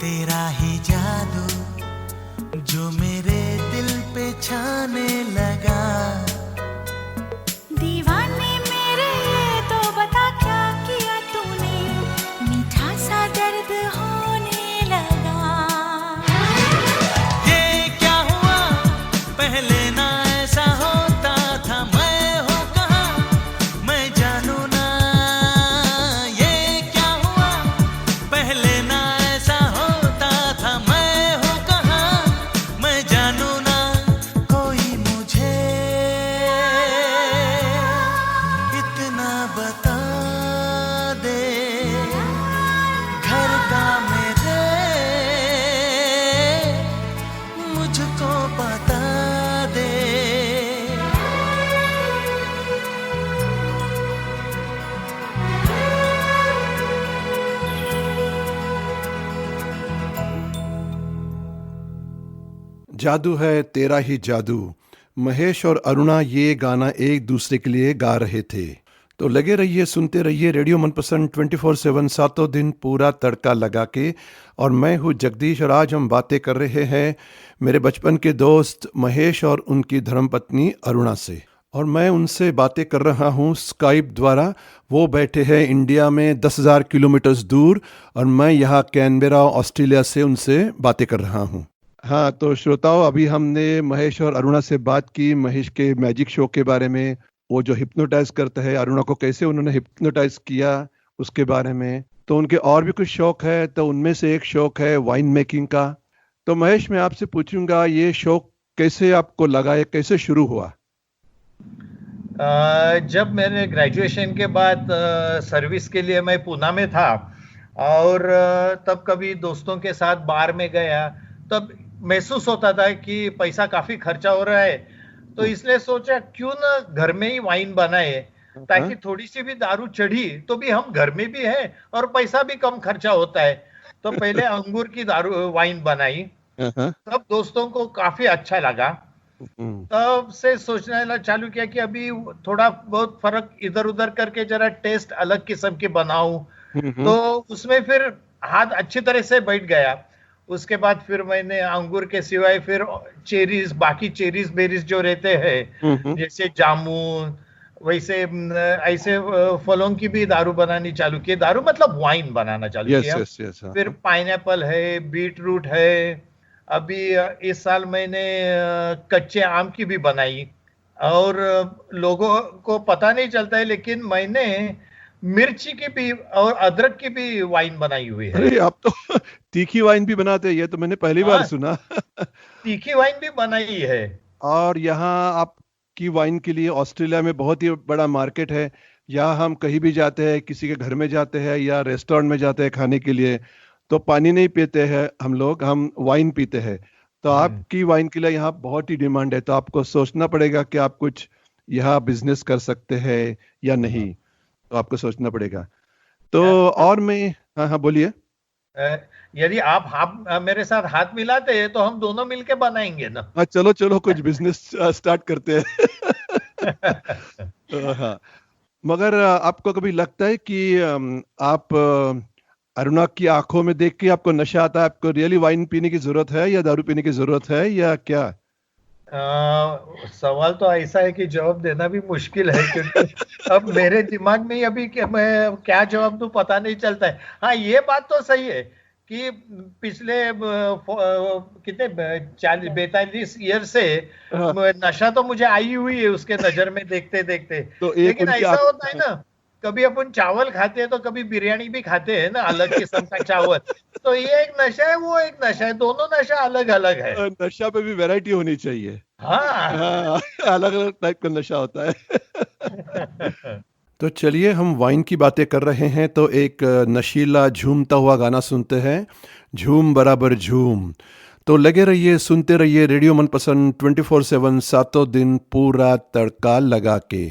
तेरा ही जादू जो मेरे दिल पे छाने लगा। दीवाने मेरे ये तो बता क्या किया तूने, मीठा सा दर्द होने लगा। ये क्या हुआ पहले ना ऐसा होता था, मैं हूँ कहाँ मैं जानू ना। ये क्या हुआ पहले ना ऐसा होता था, मैं हूँ कहाँ मैं जानू ना। कोई मुझे इतना बता दे, घर का मेरे मुझको बता दे। जादू है तेरा ही जादू। महेश और अरुणा ये गाना एक दूसरे के लिए गा रहे थे। तो लगे रहिए, सुनते रहिए रेडियो मनपसंद 24/7 सातों दिन पूरा तड़का लगा के। और मैं हूँ जगदीश और आज हम बातें कर रहे हैं मेरे बचपन के दोस्त महेश और उनकी धर्मपत्नी अरुणा से। और मैं उनसे बातें कर रहा हूँ स्काइप द्वारा। वो बैठे हैं इंडिया में 10,000 किलोमीटर दूर और मैं यहाँ कैनबेरा ऑस्ट्रेलिया से उनसे बातें कर रहा हूँ। हाँ, तो श्रोताओं, अभी हमने महेश और अरुणा से बात की महेश के मैजिक शो के बारे में, वो जो हिप्नोटाइज करता है, अरुणा को कैसे उन्होंने हिप्नोटाइज किया उसके बारे में। तो उनके और भी कुछ शौक है, तो उनमें से एक शौक है वाइन मेकिंग का। तो महेश, मैं आपसे पूछूंगा, ये शौक कैसे आपको लगा, ये कैसे शुरू हुआ? जब मैंने ग्रेजुएशन के बाद सर्विस के लिए मैं पूना में था, और तब कभी दोस्तों के साथ बार में गया, तब महसूस होता था कि पैसा काफी खर्चा हो रहा है, तो इसलिए सोचा क्यों ना घर में ही वाइन बनाए, ताकि थोड़ी सी भी दारू चढ़ी तो भी हम घर में भी हैं और पैसा भी कम खर्चा होता है। तो पहले अंगूर की दारू वाइन बनाई, तब दोस्तों को काफी अच्छा लगा। तब से सोचना चालू किया कि अभी थोड़ा बहुत फर्क इधर उधर करके जरा टेस्ट अलग किस्म के बनाऊं, तो उसमें फिर हाथ अच्छी तरह से बैठ गया। उसके बाद फिर मैंने अंगूर के सिवाय फिर चेरीज, बाकी चेरीज बेरीज जो रहते हैं, जैसे जामुन, वैसे ऐसे फलों की भी दारू बनानी चालू की। दारू मतलब वाइन बनाना चालू किया। फिर पाइनएप्पल है, बीट रूट है, अभी इस साल मैंने कच्चे आम की भी बनाई, और लोगों को पता नहीं चलता है लेकिन मैंने मिर्ची की भी और अदरक की भी वाइन बनाई हुई है। अरे, आप तो तीखी वाइन भी बनाते हैं, ये तो मैंने पहली बार सुना। तीखी वाइन भी बनाई है। और यहाँ आपकी वाइन के लिए ऑस्ट्रेलिया में बहुत ही बड़ा मार्केट है। यहाँ हम कहीं भी जाते हैं, किसी के घर में जाते हैं या रेस्टोरेंट में जाते हैं खाने के लिए, तो पानी नहीं पीते हैं हम लोग, हम वाइन पीते हैं। तो आपकी वाइन के लिए यहाँ बहुत ही डिमांड है, तो आपको सोचना पड़ेगा कि आप कुछ यहाँ बिजनेस कर सकते हैं या नहीं, तो आपको सोचना पड़ेगा। तो और मैं, हाँ, बोलिए। यदि आप मेरे साथ हाथ मिलाते हैं तो हम दोनों मिलके बनाएंगे ना। हाँ, चलो कुछ बिजनेस स्टार्ट करते हैं। हाँ, मगर आपको कभी लगता है कि आप अरुणा की आंखों में देख के आपको नशा आता है, आपको रियली वाइन पीने की जरूरत है या दारू पीने की जरूरत है या क्या? सवाल तो ऐसा है कि जवाब देना भी मुश्किल है, क्योंकि अब मेरे दिमाग में अभी मैं क्या जवाब दूं पता नहीं चलता है। हाँ, ये बात तो सही है कि पिछले कितने 42 ईयर से नशा तो मुझे आई हुई है उसके नजर में देखते देखते। तो लेकिन ऐसा होता है ना, कभी अपन चावल खाते हैं तो कभी बिरयानी भी खाते हैं ना, अलग किस्म का चावल। तो ये एक नशा है, वो एक नशा है, दोनों नशा अलग अलग है। नशा पे भी वैरायटी होनी चाहिए। हाँ, अलग अलग टाइप का नशा होता है। तो चलिए, हम वाइन की बातें कर रहे हैं, तो एक नशीला झूमता हुआ गाना सुनते हैं, झूम बराबर झूम। तो लगे रहिए, सुनते रहिए रेडियो मनपसंद 24/7 सातों दिन पूरा तड़का लगा के।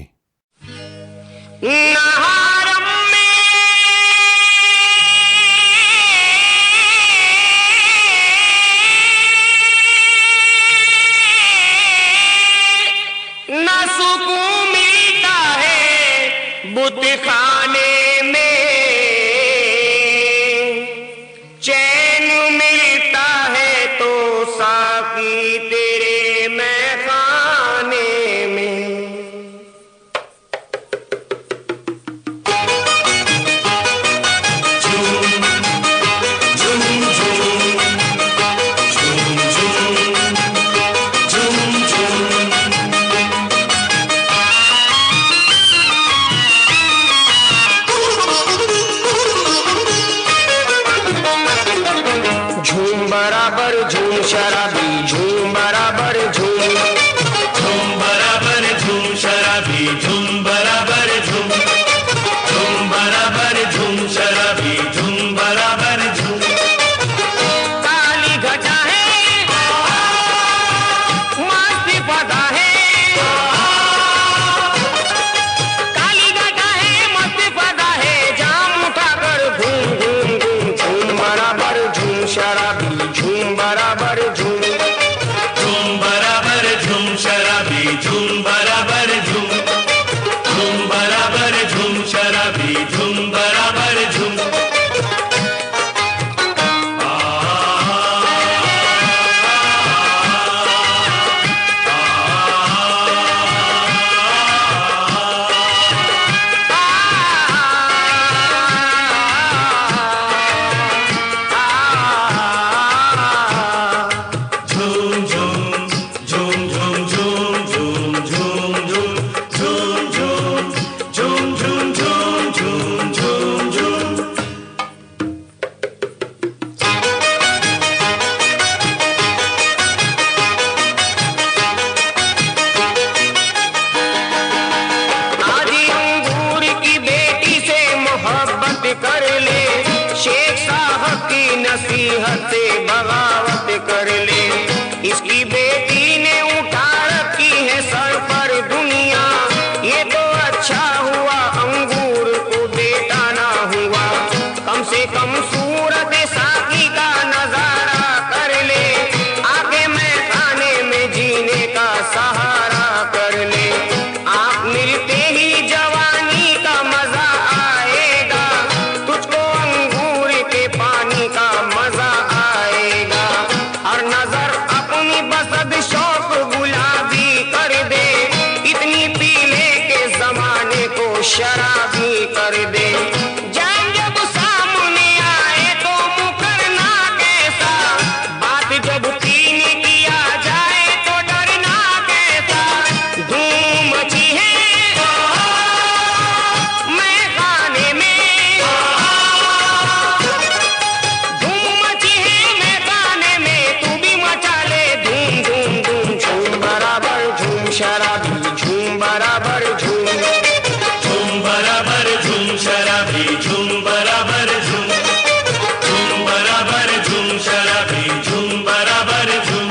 खाने में चैन मिलता है तो साकी तेरे मैं खाने में। मोहब्बत कर ले, शेख साहब की नसीहत से बगावत कर ले। इसकी बेटी ने उठा रखी है सर पर दुनिया, ये तो अच्छा हुआ अंगूर को बेटा ना हुआ। कम से कम सूरत साकी का नजारा कर ले, आगे मैं खाने में जीने का सहारा कर ले। आप मिलते ही जवानी का मजा आएगा, तुझको अंगूर के पानी का मजा आएगा। हर नजर अपनी बसद शौक गुलाबी कर दे, इतनी पीले के जमाने को शराबी कर दे। जान जब सामने आए तो मुकरना कैसा, बात जब तीन किया जाए तो डरना कैसा। धूम मची है मैं खाने में, धूम मची है मैं खाने में, तू भी मचा ले धूम धूम धूम। झूम बराबर झूम शराबी, झूम बराबर झूम, झूम बराबर झूम शराबी, झूम बराबर झूम, झूम बराबर झूम शराबी, झूम बराबर झूम।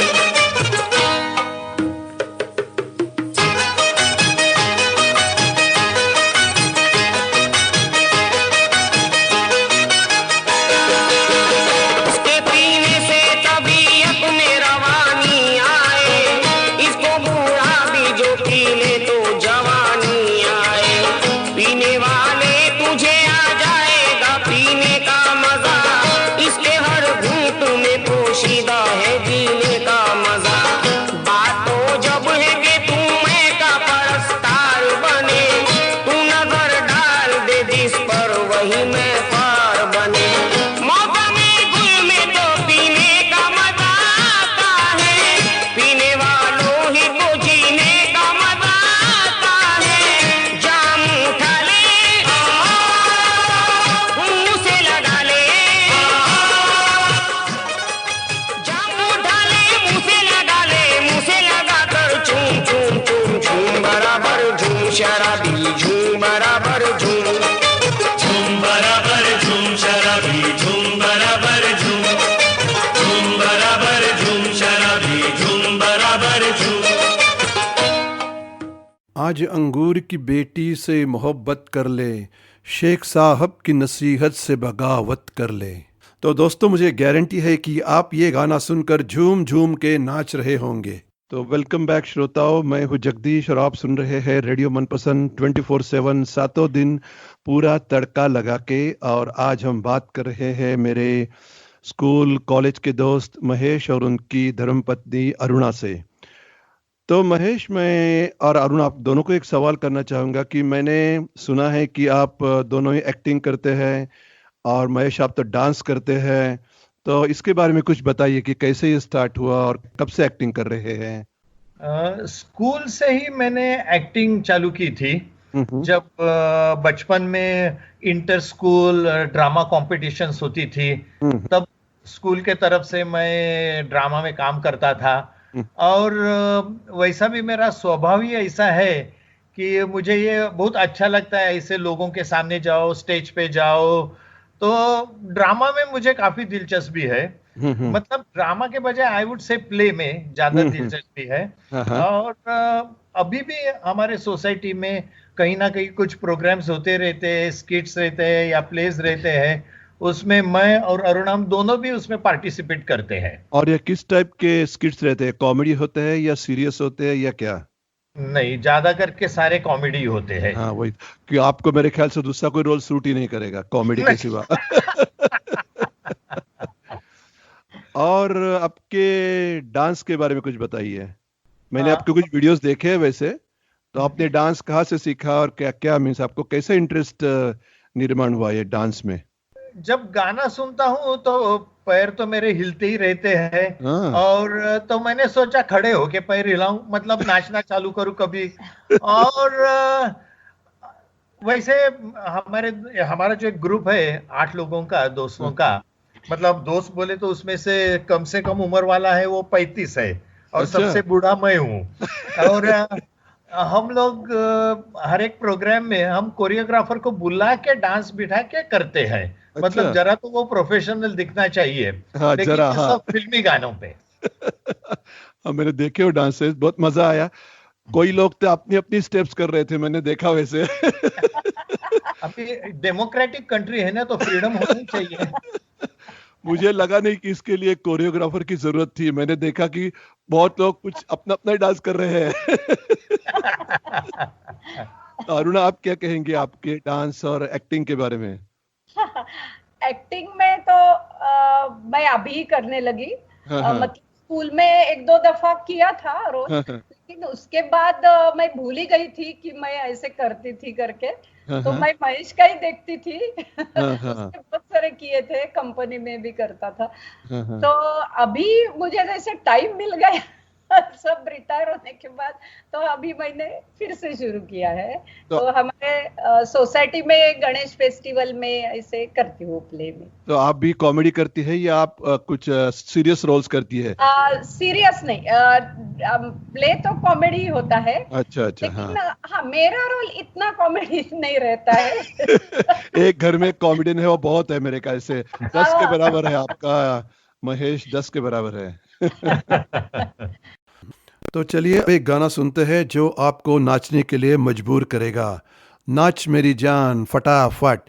इसके पीने से तबीयत में रवानी आए, इसको बूढ़ा भी जो पी ले तो जवानी आए। पीने वाले तुझे आ जाएगा पीने का मजा, इसके हर घूंट में पोशीदा है जीने का मजा। बात तो जब है कि तू मैं का परस्तार बने, तू नजर डाल दे जिस पर वही मैं पार बने। मौका में गुल में तो पीने का मजा आता है, पीने वालों ही को जीने का मजा आता है। जाम उठा ले मुंह से लगा ले, जाम उठा ले मुंह से लगा ले, मुंह से लगा कर चूम चूम चूम। झूम बराबर झूम शराबी, झूम बराबर झूम, झूम बराबर झूम शराबी, झूम बराबर झूम, झूम बराबर झूम शराबी, झूम बराबर झूम। आज अंगूर की बेटी से मोहब्बत कर ले, शेख साहब की नसीहत से बगावत कर ले। तो दोस्तों मुझे गारंटी है कि आप ये गाना सुनकर झूम झूम के नाच रहे होंगे। तो वेलकम बैक श्रोताओ, मैं हूँ जगदीश और आप सुन रहे हैं रेडियो मनपसंद 24/7 सातों दिन पूरा तड़का लगा के। और आज हम बात कर रहे हैं मेरे स्कूल कॉलेज के दोस्त महेश और उनकी धर्मपत्नी अरुणा से। तो महेश, मैं और अरुण आप दोनों को एक सवाल करना चाहूँगा कि मैंने सुना है कि आप दोनों ही एक्टिंग करते हैं और महेश आप तो डांस करते हैं, तो इसके बारे में कुछ बताइए कि कैसे ये स्टार्ट हुआ और कब से एक्टिंग कर रहे हैं। स्कूल से ही मैंने एक्टिंग चालू की थी। जब बचपन में इंटर स्कूल ड्रामा कॉम्पिटिशन्स होती थी, तब स्कूल के तरफ से मैं ड्रामा में काम करता था। और वैसा भी मेरा स्वभाव ही ऐसा है कि मुझे ये बहुत अच्छा लगता है, ऐसे लोगों के सामने जाओ, स्टेज पे जाओ। तो ड्रामा में मुझे काफी दिलचस्पी है। मतलब ड्रामा के बजाय आई वुड से प्ले में ज्यादा दिलचस्पी है। और अभी भी हमारे सोसाइटी में कहीं ना कहीं कुछ प्रोग्राम्स होते रहते हैं, स्किट्स रहते हैं या प्लेस रहते हैं, उसमें मैं और अरुण हम दोनों भी उसमें पार्टिसिपेट करते हैं। और ये किस टाइप के स्किट्स रहते हैं? कॉमेडी होते हैं या सीरियस होते हैं या क्या? नहीं, ज्यादा करके सारे कॉमेडी होते हैं। हाँ वही, कि आपको मेरे ख्याल से दूसरा कोई रोल सूट ही नहीं करेगा कॉमेडी के सिवा। और आपके डांस के बारे में कुछ बताइए। मैंने आपके कुछ वीडियोस देखे हैं वैसे, तो आपने डांस कहाँ से सीखा और क्या क्या मीन्स आपको कैसे इंटरेस्ट निर्माण हुआ ये डांस में? जब गाना सुनता हूँ तो पैर तो मेरे हिलते ही रहते हैं। और तो मैंने सोचा खड़े होके पैर हिलाऊं, मतलब नाचना चालू करूं कभी। और वैसे हमारा जो एक ग्रुप है 8 लोगों का, दोस्तों का, मतलब दोस्त बोले तो उसमें से कम उम्र वाला है वो 35 है और सबसे बूढ़ा मैं हूँ। और हम लोग हर एक प्रोग्राम में हम कोरियोग्राफर को बुला के डांस बिठा के करते हैं। मतलब जरा तो वो प्रोफेशनल दिखना चाहिए। हाँ, लेकिन जरा, ये हाँ। सब फिल्मी गानों पे। हाँ, मैंने देखे हो डांसेस, बहुत मजा आया। कोई लोग तो अपनी अपनी स्टेप्स कर रहे थे, मैंने देखा वैसे। अभी डेमोक्रेटिक कंट्री है ना, तो फ्रीडम होनी चाहिए। मुझे लगा नहीं कि इसके लिए कोरियोग्राफर की जरूरत थी। मैंने देखा कि बहुत लोग कुछ अपना अपना ही डांस कर रहे हैं। तो अरुणा, आप क्या कहेंगे आपके डांस और एक्टिंग के बारे में? एक्टिंग में तो मैं अभी करने लगी। हाँ। मतलब स्कूल में 1-2 दफा किया था रोल, लेकिन उसके बाद मैं भूल ही गई थी कि मैं ऐसे करती थी करके। तो मैं महेश का ही देखती थी। उसके बहुत सारे किए थे, कंपनी में भी करता था। तो अभी मुझे जैसे टाइम मिल गया सब रिटायर होने के बाद, तो अभी मैंने फिर से शुरू किया है। तो हमारे सोसाइटी में गणेश फेस्टिवल में ऐसे करती हूँ प्ले में। तो आप भी कॉमेडी करती है या आप कुछ सीरियस रोल्स करती है? सीरियस नहीं, प्ले तो कॉमेडी होता है। अच्छा, लेकिन हाँ, मेरा रोल इतना कॉमेडी नहीं रहता है। एक घर में कॉमेडियन है वो बहुत है मेरे ख्याल से। 10 के बराबर है आपका महेश, 10 के बराबर है। तो चलिए एक गाना सुनते हैं जो आपको नाचने के लिए मजबूर करेगा। नाच मेरी जान फटाफट।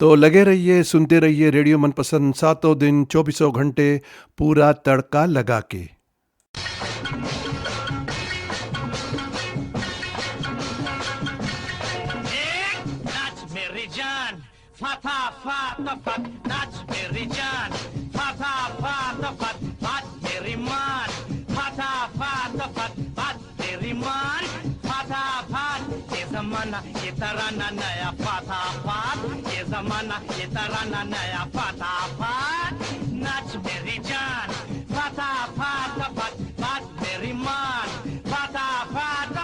तो लगे रहिए, सुनते रहिए रेडियो मनपसंद, 7 दिन 24 घंटे पूरा तड़का लगा के। नाच मेरी जान फटाफट, नाच मेरी जान फटाफट, बात मेरी मान फटाफट, बात मेरी मान फटाफट। ये जमाना ये तराना नया फटाफट, ये जमाना ये तराना नया फटाफट। नाच मेरी जान फटाफट, बात मेरी मान फटाफट।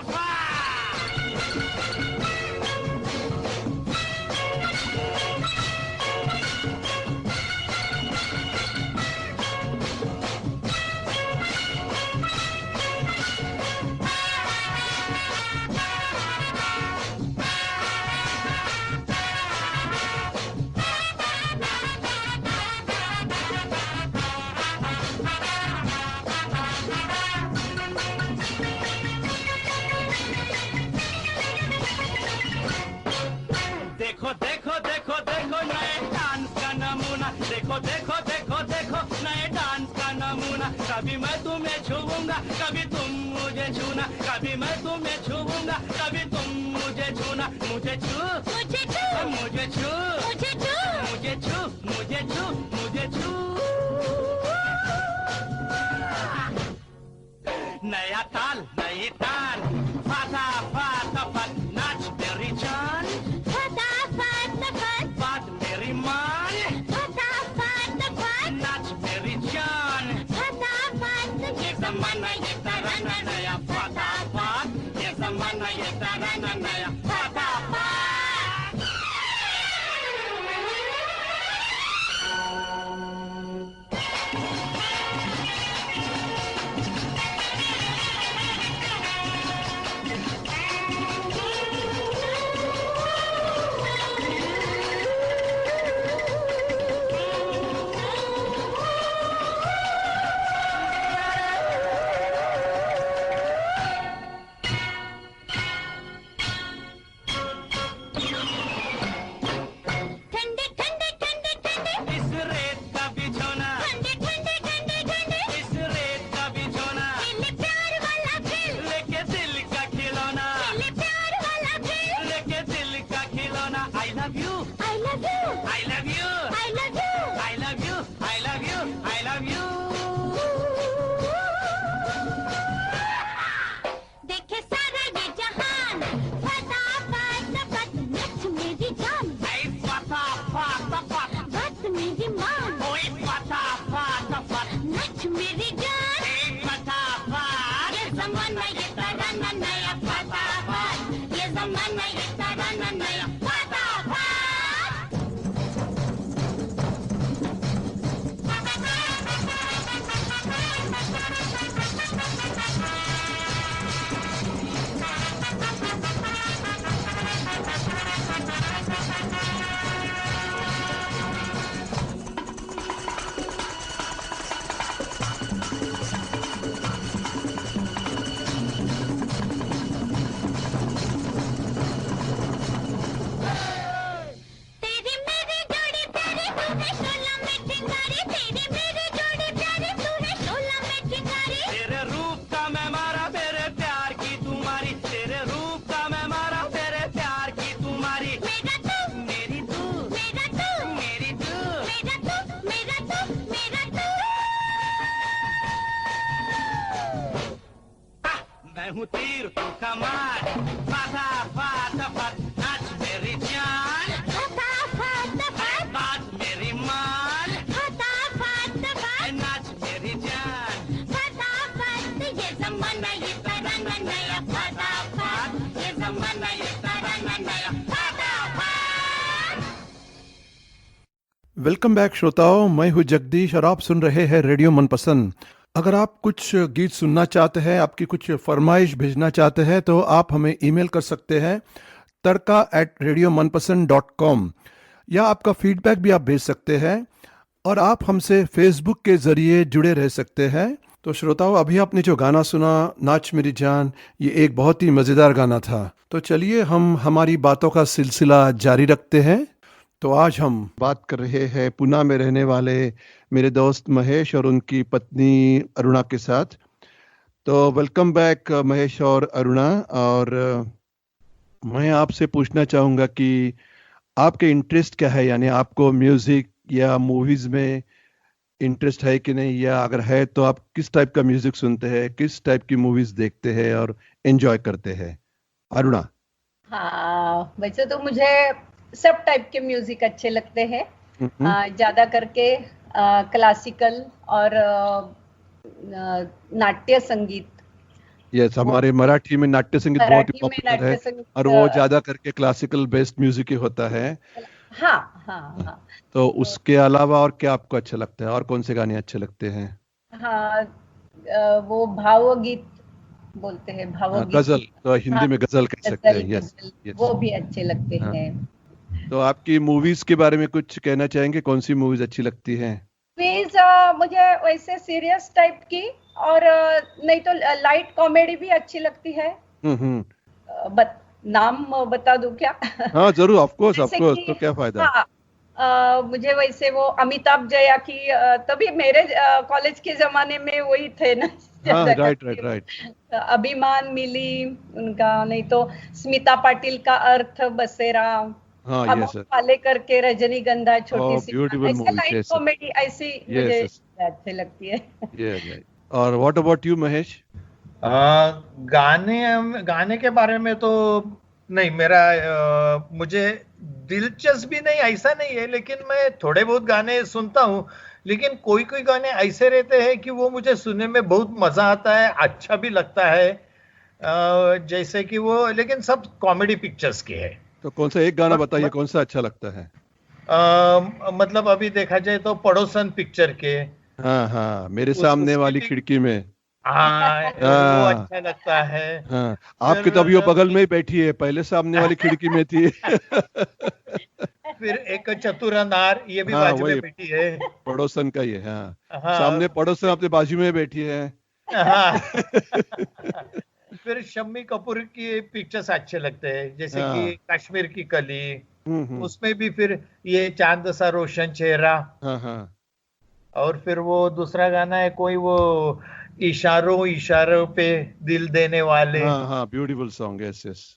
देखो देखो देखो देखो नए डांस का नमूना, देखो देखो देखो देखो नए डांस का नमूना। कभी मैं तुम्हें छूऊंगा, कभी तुम मुझे छूना, कभी मैं तुम्हें छूऊंगा, कभी तुम मुझे छूना। मुझे छू, मुझे छू, मुझे छू, मुझे छू, मुझे छू, मुझे छू, मुझे छू। नया ताल नई ताल फटाफट, नाच मेरी जान बात मेरी मान फटाफट, नाच मेरी जान फटाफट। ये जमाना ये तराना नया फटाफट, ये जमाना ये तराना नया फटाफट। हूँ तीर तू कमान, फटाफट फट नाच मेरी जान, फटाफट फट बात मेरी मान, फटाफट फट नाच मेरी जान, फटाफट ये ज़माना ये तराना नया, फटाफट ये ज़माना ये तराना नया, फटाफट। वेलकम बैक श्रोताओं, मैं हूं जगदीश और आप सुन रहे हैं रेडियो मनपसंद। अगर आप कुछ गीत सुनना चाहते हैं, आपकी कुछ फरमाइश भेजना चाहते हैं तो आप हमें ईमेल कर सकते हैं tarka@radiomanpasand.com, या आपका फीडबैक भी आप भेज सकते हैं और आप हमसे फेसबुक के ज़रिए जुड़े रह सकते हैं। तो श्रोताओं, अभी आपने जो गाना सुना नाच मेरी जान, ये एक बहुत ही मज़ेदार गाना था। तो चलिए हम हमारी बातों का सिलसिला जारी रखते हैं। तो आज हम बात कर रहे हैं पुणे में रहने वाले मेरे दोस्त महेश और उनकी पत्नी अरुणा के साथ। तो वेलकम बैक महेश और अरुणा। और मैं आपसे पूछना चाहूँगा कि आपके इंटरेस्ट क्या है, यानी आपको म्यूज़िक या मूवीज़ में इंटरेस्ट है कि नहीं, या अगर है तो आप किस टाइप का म्यूज़िक सुनते हैं, किस टाइप की मूवीज़ देखते हैं और एंजॉय करते हैं? अरुणा। हाँ, वैसे तो मुझे सब टाइप के म्यूजिक अच्छे लगते हैं, ज्यादा करके क्लासिकल और नाट्य संगीत। यस, हमारे मराठी में नाट्य संगीत बहुत ही पॉपुलर है और वो ज्यादा करके क्लासिकल बेस्ड म्यूजिक ही होता है। हाँ हाँ हाँ। तो उसके अलावा और क्या आपको अच्छा लगता है, और कौन से गाने अच्छे लगते हैं? हाँ, वो भावगीत बोलते हैं, भावगीत। गजल, तो हिंदी में गजल कह सकते हैं। यस, वो भी अच्छे लगते हैं। तो आपकी मूवीज के बारे में कुछ कहना चाहेंगे, कौन सी मूवीज अच्छी लगती हैं? मूवीज मुझे वैसे सीरियस टाइप की और नहीं तो लाइट कॉमेडी भी अच्छी लगती है। नाम बता दूं क्या? हाँ जरूर, ऑफ कोर्स तो क्या फायदा। हाँ, मुझे वैसे वो अमिताभ जया की, तभी मेरे कॉलेज के जमाने में वही थे ना। हाँ, राइट। अभिमान मिली उनका, नहीं तो स्मिता पाटिल का अर्थ बसेरा, हाँ, yes, वाले करके रजनीगंधा, छोटी सी लाइट कॉमेडी ऐसी मुझे अच्छी लगती है। और व्हाट अबाउट यू महेश? गाने के बारे में तो नहीं, मेरा मुझे दिलचस्पी नहीं, ऐसा नहीं है, लेकिन मैं थोड़े बहुत गाने सुनता हूँ। लेकिन कोई कोई गाने ऐसे रहते हैं कि वो मुझे सुनने में बहुत मजा आता है, अच्छा भी लगता है, जैसे कि वो, लेकिन सब कॉमेडी पिक्चर्स के है। तो कौन सा एक गाना बताइए, कौन सा अच्छा लगता है? मतलब अभी देखा जाए तो पड़ोसन पिक्चर के। हाँ, मेरे सामने वाली खिड़की में। वो अच्छा लगता है। हाँ, आपके तो अभी वो बगल में ही बैठी है, पहले सामने वाली खिड़की में थी। फिर एक चतुर नार, ये भी बाजू में बैठी है, पड़ोसन का ही है। हाँ, सामने पड़ोसन अपने बाजू में बैठी है। हाँ। फिर शम्मी कपूर की पिक्चर्स अच्छे लगते हैं, जैसे कि कश्मीर की कली, उसमें भी फिर ये चांद सा रोशन चेहरा। और फिर वो दूसरा गाना है कोई, वो इशारों पे दिल देने वाले। हाँ, ब्यूटीफुल सॉन्ग। यस।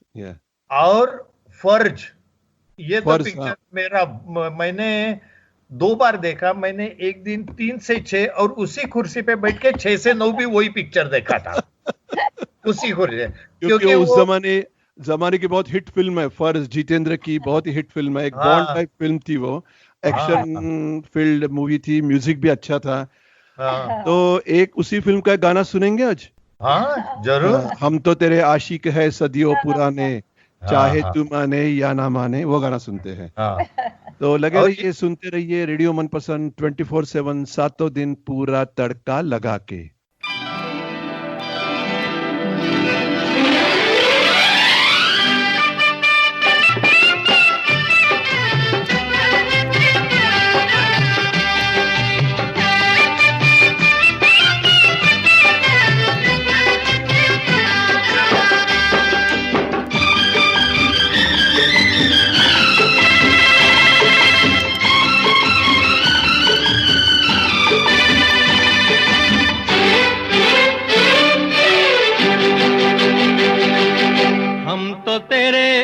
और फर्ज, ये तो पिक्चर मेरा, मैंने 2 बार देखा। मैंने एक दिन 3 से 6 और उसी कुर्सी पे बैठ के 6 से 9 भी वही पिक्चर देखा था। उसी कुर्सी, क्योंकि उस जमाने की बहुत हिट फिल्म है फर्ज, जितेंद्र की बहुत ही हिट फिल्म है, एक बॉन्ड टाइप फिल्म थी, वो एक्शन फील्ड मूवी थी, म्यूजिक भी अच्छा था। तो एक उसी फिल्म का गाना सुनेंगे आज। हाँ जरूर। हम तो तेरे आशिक है सदियों पुराने, चाहे तू माने या ना माने, वो गाना सुनते हैं। तो लगे रहिए, सुनते रहिए रेडियो मनपसंद 24/7, 7 दिन पूरा तड़का लगा के।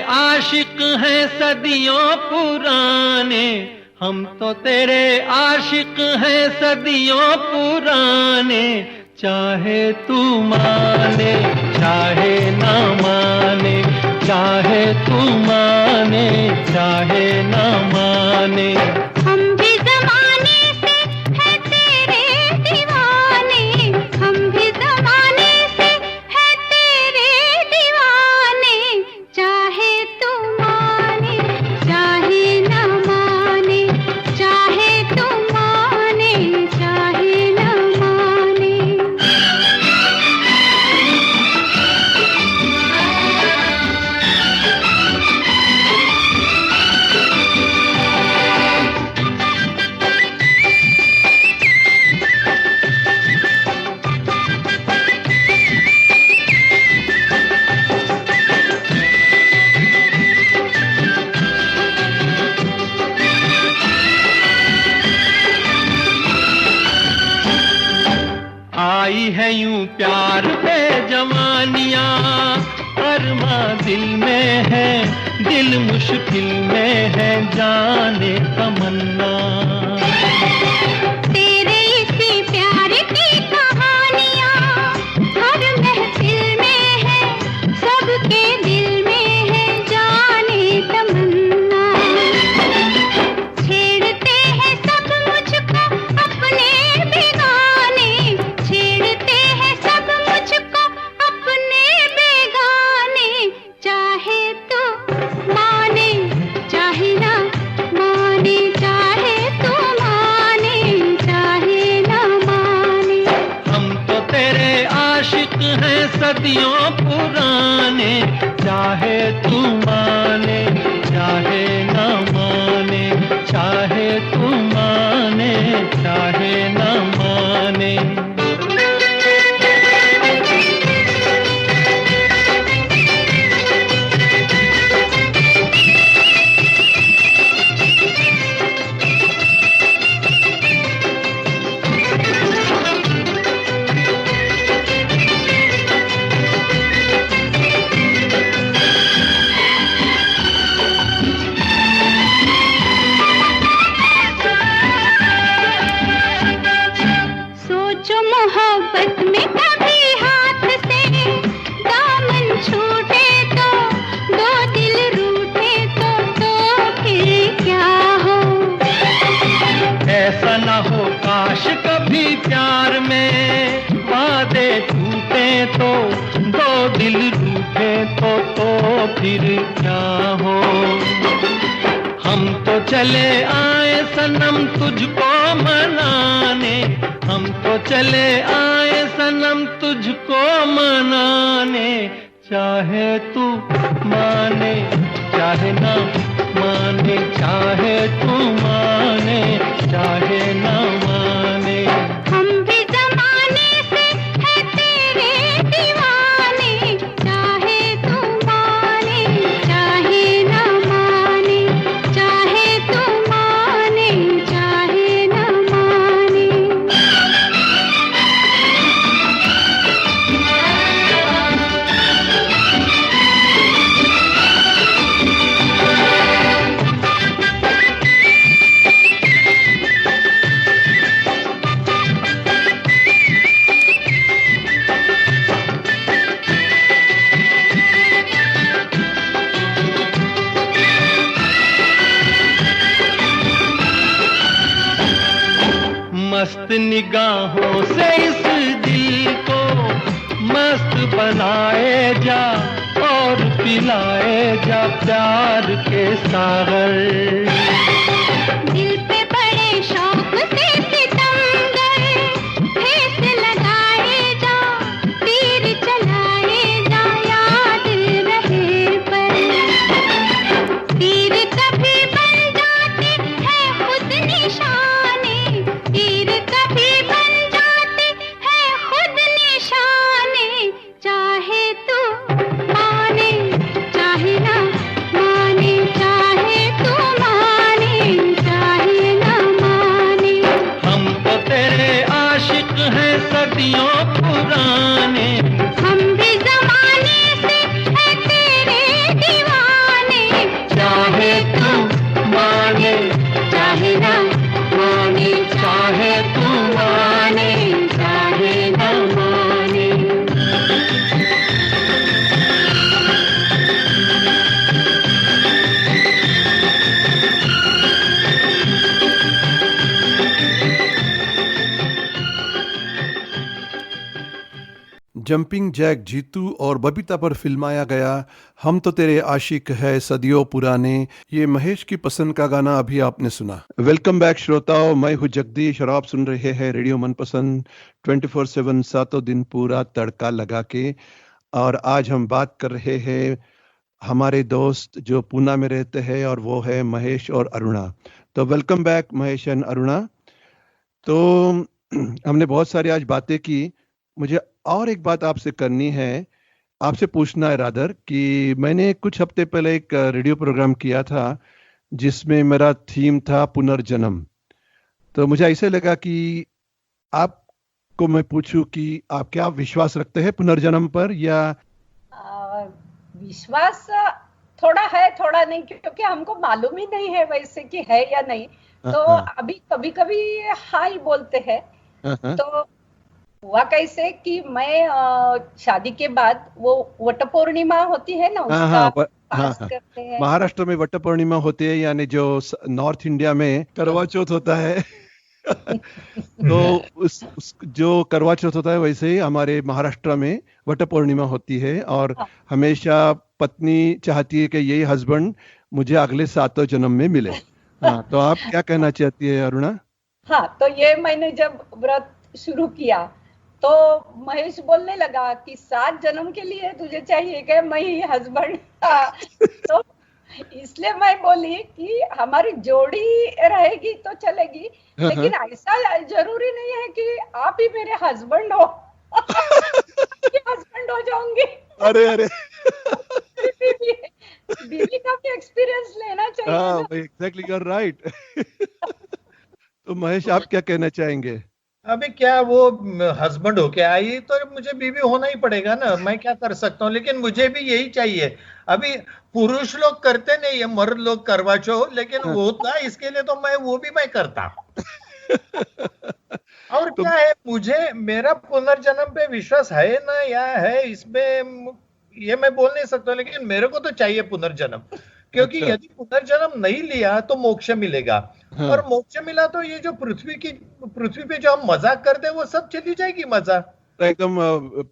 आशिक हैं सदियों पुराने, हम तो तेरे आशिक हैं सदियों पुराने, चाहे तू माने चाहे ना माने, चाहे तू माने चाहे ना माने। हम भी ज़माने से है तेरे दीवाने, हम भी ज़माने से है तेरे दीवाने, चाहे तू माने चाहे ना माने, चाहे तू माने चाहे ना माने। आई है यूं प्यार पे जवानियां, अरमा दिल में है, दिल मुश्किल में है, जाने तमन्ना। तेरे इसी प्यार की कहानियाँ हर महफिल में है, सबके दिल में है, जाने तमन्ना। छेड़ते हैं सब मुझको अपने बेगाने, छेड़ते हैं सब मुझको अपने बेगाने, चाहे तो माने चाहे ना माने, चाहे तो माने चाहे ना माने। हम तो तेरे आशिक हैं सदियों पुराने, चाहे तू माने चाहे ना माने, चाहे तू माने चाहे ना माने। सोचो मोहब्बत में कभी हाथ से दामन छूटे तो, दो दिल रूठे तो फिर क्या हो। ऐसा ना हो काश कभी प्यार में वादे टूटे तो, दो दिल रूठे तो फिर क्या हो। हम तो चले आए सनम तुझको मनाने, हम तो चले आए सनम तुझको मनाने, चाहे तू माने चाहे ना माने, चाहे तू माने चाहे ना माने। हम भी ज़माने से है तेरे दीवाने, चाहे तू माने चाहे ना माने, चाहे तू माने चाहे ना माने। मस्त निगाहों से इस दिल को मस्त बनाए जा और पिलाए जा प्यार के सागर। दिल पे बड़े शौक से सितमगर ठेस लगाए जा, तीर चलाए जा, याद रहे पर। तीर कभी बन जाते हैं खुद निशाने, तीर कभी बन जाते हैं खुद निशाने, चाहे तू माने चाहे ना माने, चाहे तू माने जंपिंग जैक जीतू और बबीता पर फिल्माया गया हम तो तेरे आशिक है सदियों पुराने, ये महेश की पसंद का गाना अभी आपने सुना। वेलकम बैक श्रोताओ, मैं हूँ जगदीश और आप सुन रहे हैं रेडियो मनपसंद 24/7 सातों दिन पूरा तड़का लगा के। और आज हम बात कर रहे हैं हमारे दोस्त जो पूना में रहते हैं और वो है महेश और अरुणा। तो welcome back Mahesh and Aruna. तो हमने बहुत सारी आज बातें की, मुझे और एक बात आपसे करनी है, आपसे पूछना है रादर कि मैंने कुछ हफ्ते पहले एक रेडियो प्रोग्राम किया था जिसमें मेरा थीम था पुनर्जन्म। तो मुझे ऐसे लगा कि आपको मैं पूछूं कि आप क्या विश्वास रखते हैं पुनर्जन्म पर, या विश्वास थोड़ा है थोड़ा नहीं, क्योंकि हमको मालूम ही नहीं है वैसे कि है या नहीं। तो अभी कभी कभी हाँ ही बोलते हैं। तो हुआ कैसे कि मैं शादी के बाद वो वट पूर्णिमा होती है ना, उसका पास करते हैं। महाराष्ट्र में वट पूर्णिमा होती है, यानी जो नॉर्थ इंडिया में करवा चौथ होता है। तो उस जो करवा चौथ होता है वैसे ही हमारे महाराष्ट्र में वट पूर्णिमा होती है। और हमेशा पत्नी चाहती है कि यही हस्बैंड मुझे अगले 7 जन्म में मिले। हाँ, तो आप क्या कहना चाहती है अरुणा? हाँ, तो ये मैंने जब व्रत शुरू किया तो महेश बोलने लगा कि 7 जन्म के लिए तुझे चाहिए क्या मैं ही हस्बैंड। तो इसलिए मैं बोली कि हमारी जोड़ी रहेगी तो चलेगी, लेकिन ऐसा जरूरी नहीं है कि आप ही मेरे हस्बैंड हो। हस्बैंड हो जाऊंगी। अरे बीवी का भी एक्सपीरियंस लेना चाहिए। हाँ, एग्जैक्टली, यू आर राइट। तो महेश आप क्या कहना चाहेंगे? अभी क्या वो हस्बैंड होके आई तो मुझे बीवी होना ही पड़ेगा ना, मैं क्या कर सकता हूँ। लेकिन मुझे भी यही चाहिए। अभी पुरुष लोग करते नहीं है, मर्द लोग करवा चौथ, लेकिन वो था इसके लिए तो वो भी मैं करता। और क्या है, मुझे मेरा पुनर्जन्म पे विश्वास है ना या है इसमें ये मैं बोल नहीं सकता, लेकिन मेरे को तो चाहिए पुनर्जन्म, क्योंकि यदि पुनर्जन्म नहीं लिया तो मोक्ष मिलेगा। और मोक्ष मिला तो ये जो पृथ्वी पे जो हम मजाक करते हैं वो सब चली जाएगी मजा, एकदम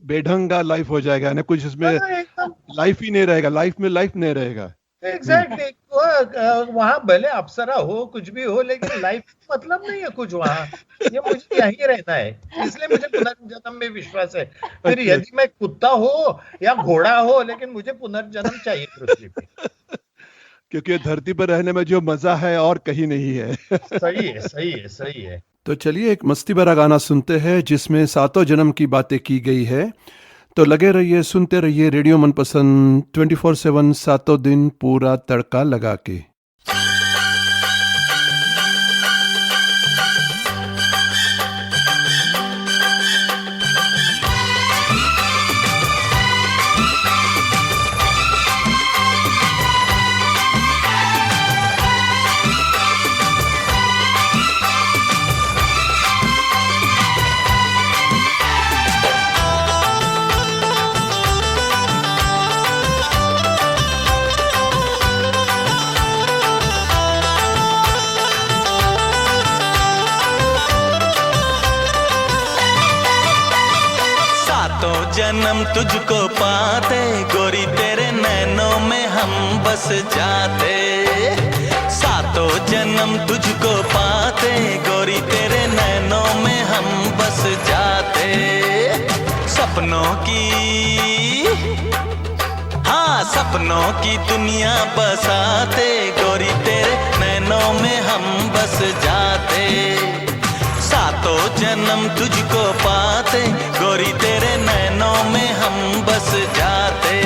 बेढंग का लाइफ हो जाएगा ना, कुछ इसमें लाइफ ही नहीं रहेगा, लाइफ में लाइफ नहीं रहेगा। एग्जैक्टली, वहां भले अप्सरा हो कुछ भी हो, लेकिन लाइफ मतलब नहीं है कुछ वहां। ये मुझे यहीं रहना है, इसलिए मुझे पुनर्जन्म में विश्वास है। फिर यदि मैं कुत्ता हो या घोड़ा हो, लेकिन मुझे पुनर्जन्म चाहिए पृथ्वी पे, क्योंकि धरती पर रहने में जो मजा है और कहीं नहीं है। सही है, सही है, सही है। तो चलिए एक मस्ती भरा गाना सुनते हैं जिसमें 7 जन्म की बातें की गई है। तो लगे रहिए, सुनते रहिए रेडियो मनपसंद 24/7 सातों दिन पूरा तड़का लगा के। जन्म तुझको पाते गोरी तेरे नैनों में हम बस जाते। 7 जन्म तुझको पाते गोरी तेरे नैनों में हम बस जाते। सपनों की, हाँ सपनों की दुनिया बसाते गोरी तेरे नैनों में हम बस जाते। 7 जन्म तुझको पाते गोरी तेरे नैनों में हम बस जाते।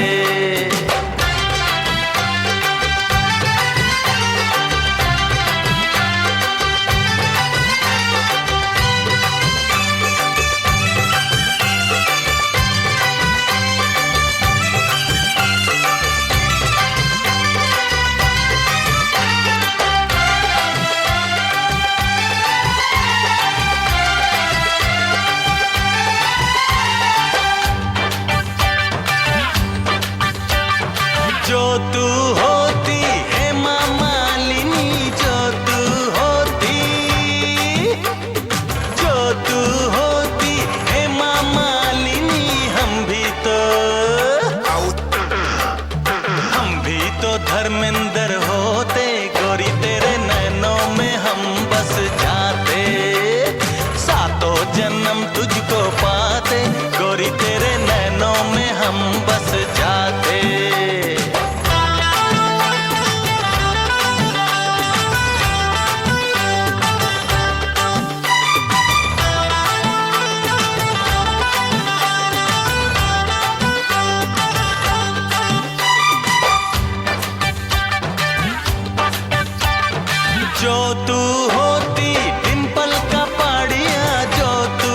जो तू होती डिंपल का पाड़िया, जो तू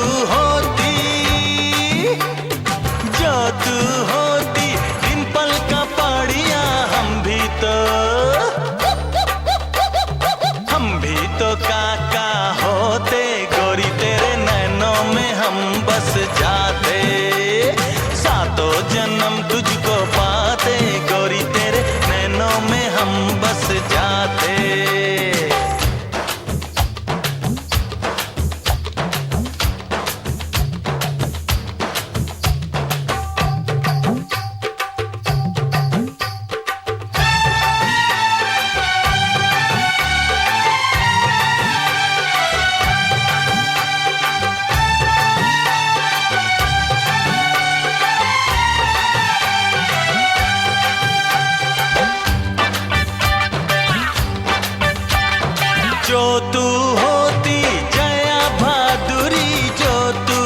होती डिंपल का पाड़िया, हम भी तो काका होते गोरी, तेरे नैनों में हम बस जाते, सातों जन्म तुझको पाते गोरी, तेरे नैनों में हम बस जाते। जो तू होती जया भादुरी, जो तू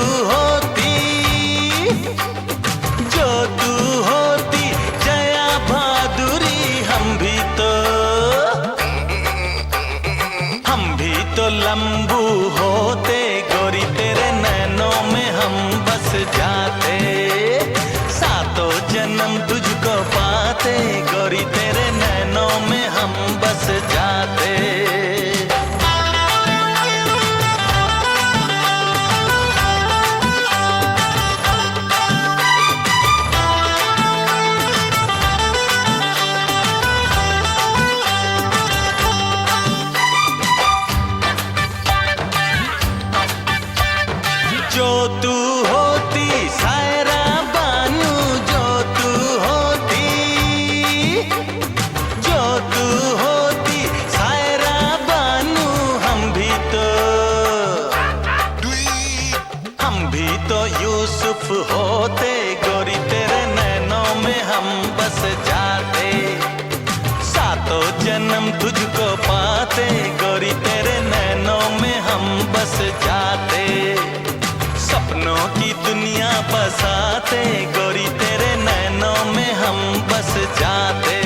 होती जया भादुरी, हम भी तो लंबू होते गोरी, तेरे नैनों में हम बस जाते, सातों जन्म तुझको पाते गोरी, तेरे नैनों में हम बस जाते। जो तू होती सायरा बानू, जो तू होती सायरा बानू, हम भी तो यूसुफ होते गोरी, तेरे नैनों में हम बस जाते, सातों जन्म तुझको पाते गोरी, तेरे नैनों में हम बस जाते, सपनों की दुनिया बसाते गोरी, तेरे नैनों में हम बस जाते।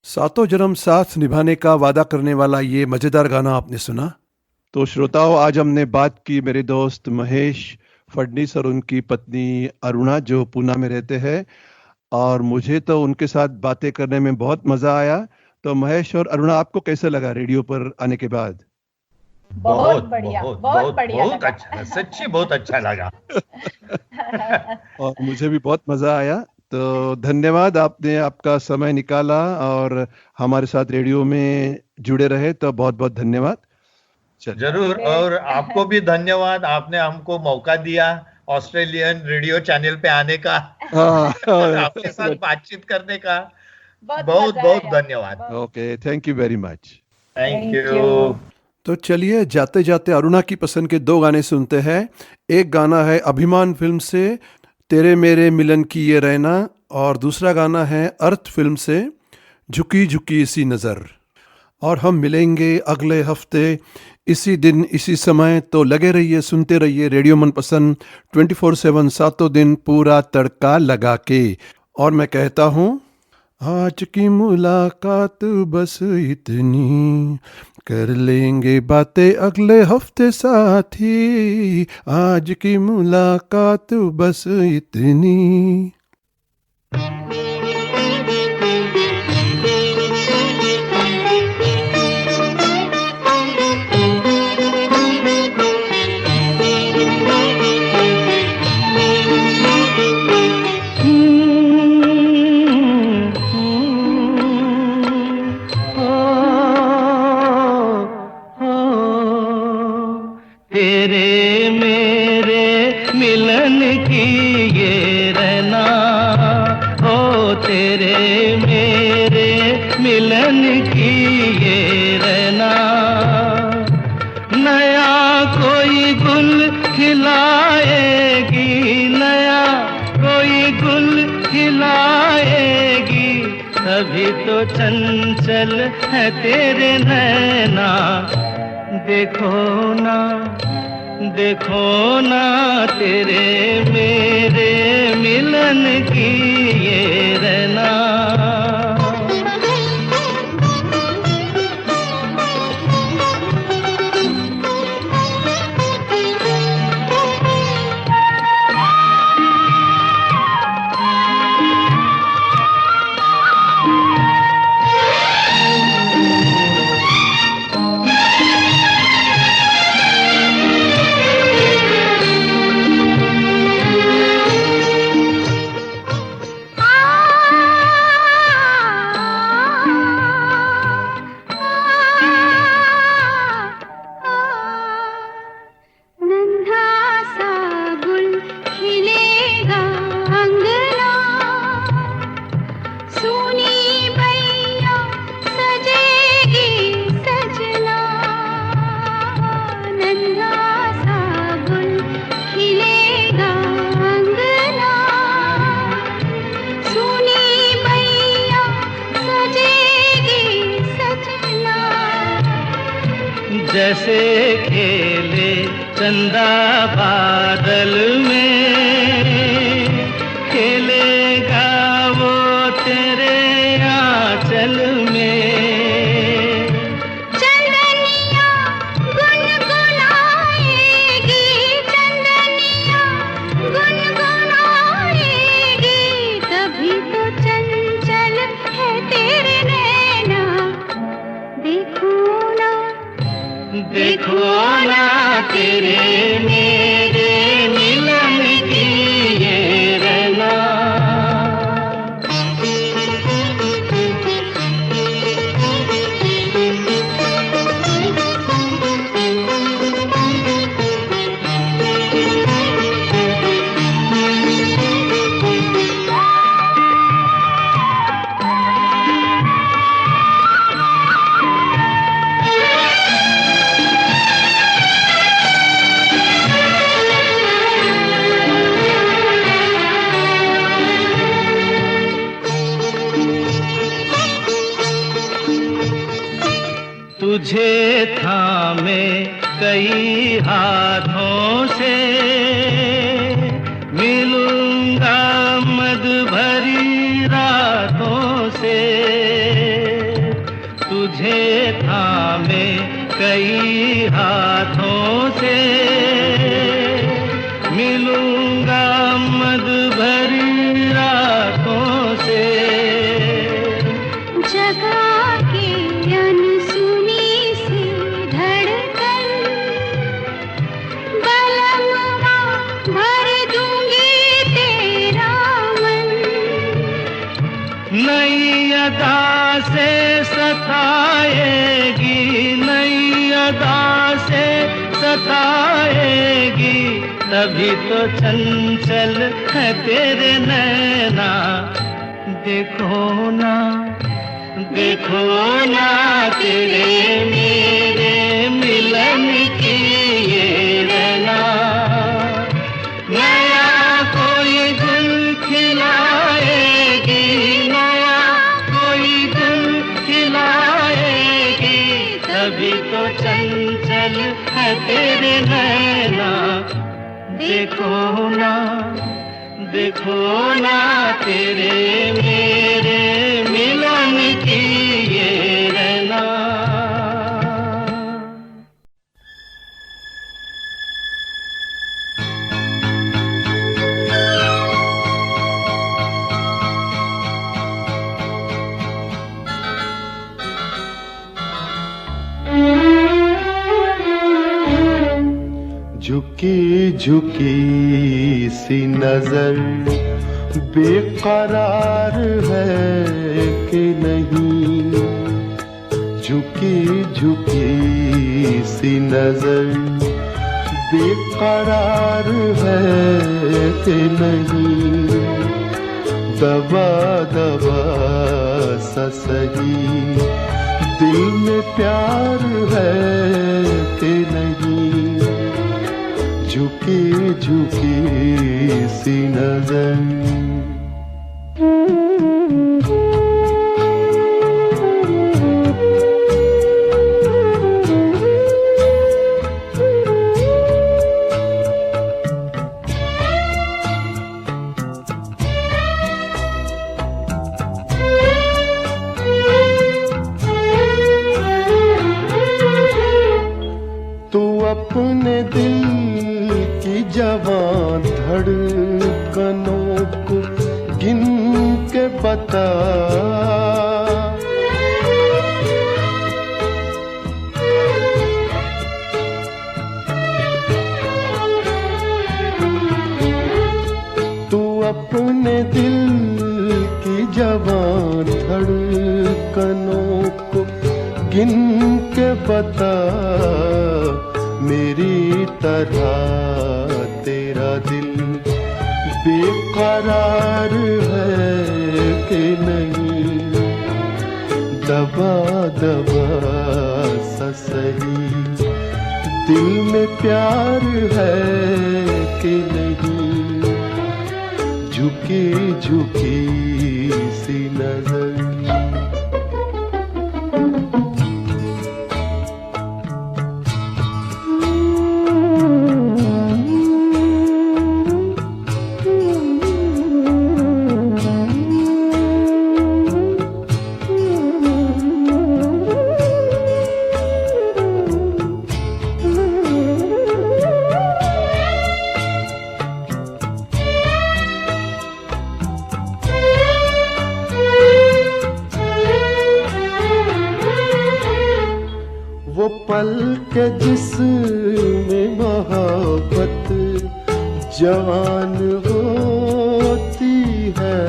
सातों जन्म साथ निभाने का वादा करने वाला ये मजेदार गाना आपने सुना। तो श्रोताओं, आज हमने बात की मेरे दोस्त महेश फडनीस और उनकी पत्नी अरुणा जो पूना में रहते हैं, और मुझे तो उनके साथ बातें करने में बहुत मजा आया। तो महेश और अरुणा, आपको कैसे लगा रेडियो पर आने के बाद? बहुत बढ़िया, बहुत बढ़िया, बहुत अच्छा, सच्ची बहुत अच्छा लगा। और मुझे भी बहुत मजा आया। तो धन्यवाद, आपने आपका समय निकाला और हमारे साथ रेडियो में जुड़े रहे, तो बहुत बहुत धन्यवाद। जरूर, और आपको भी धन्यवाद, आपने हमको मौका दिया ऑस्ट्रेलियन रेडियो चैनल पे आने का, आपके साथ बातचीत करने का। बहुत बहुत धन्यवाद। Okay, thank you very much. Thank you. तो चलिए जाते जाते अरुणा की पसंद के दो गाने सुनते हैं। एक गाना है अभिमान फिल्म से तेरे मेरे मिलन की ये रहना, और दूसरा गाना है अर्थ फिल्म से झुकी झुकी सी नज़र। और हम मिलेंगे अगले हफ्ते इसी दिन इसी समय। तो लगे रहिए, सुनते रहिए रेडियो मनपसंद 24/7 सातों दिन पूरा तड़का लगा के। और मैं कहता हूँ, आज की मुलाकात बस इतनी, कर लेंगे बातें अगले हफ्ते साथी। आज की मुलाकात बस इतनी। तेरे मेरे मिलन की ये रहना, ओ तेरे मेरे मिलन की ये रहना। नया कोई गुल खिलाएगी, नया कोई गुल खिलाएगी, तभी तो चंचल है तेरे नैना। देखो ना, देखो ना तेरे मेरे मिलन की ये रहना। जैसे खेले चंदा बादल में, खेलेगा वो तेरे आंचल में। चंदनिया गुनगुनाएगी, चंदनिया गुनगुनाएगी, तभी तो चंचल है तेरे नैना। देखो ना, देखो ना तेरे मेरे मिलन की ये रहना। तुझे थामे कई हाथों से, मिलूंगा मद भरी रातों से। तुझे थामे कई हाथों से, मिलूंगा मद भरी रातों से। जगा के अनसुनी सी धड़कन, बलमवा भर दूंगी तेरा मन। नई अदा से सताएगी, नई अदा से सताएगी, तभी तो चंचल है तेरे नैना। देखो ना, देखो ना तेरे मेरे मिलन की ये रहना। नया कोई गुल खिलाएगी, नया कोई गुल खिलाएगी, तभी तो चंचल है तेरे नैना। देखो ना, देखो ना तेरे मेरे मिलन की ये रहना। झुकी झुकी सी नजर बेकरार है कि नहीं। झुकी झुकी सी नजर बेकरार है कि नहीं। दबा दबा सा सही दिल में प्यार है कि नहीं। झुकी झुकी सी नजर जवां धड़कनों को गिन के बता। तू अपने दिल की जवां धड़कनों को गिन के बता। मेरी तरह तेरा दिल बेकरार है कि नहीं, दबा दबा सा सही दिल में प्यार है कि नहीं। झुकी झुकी सी नजर पल के जिसमें मोहब्बत जवान होती है।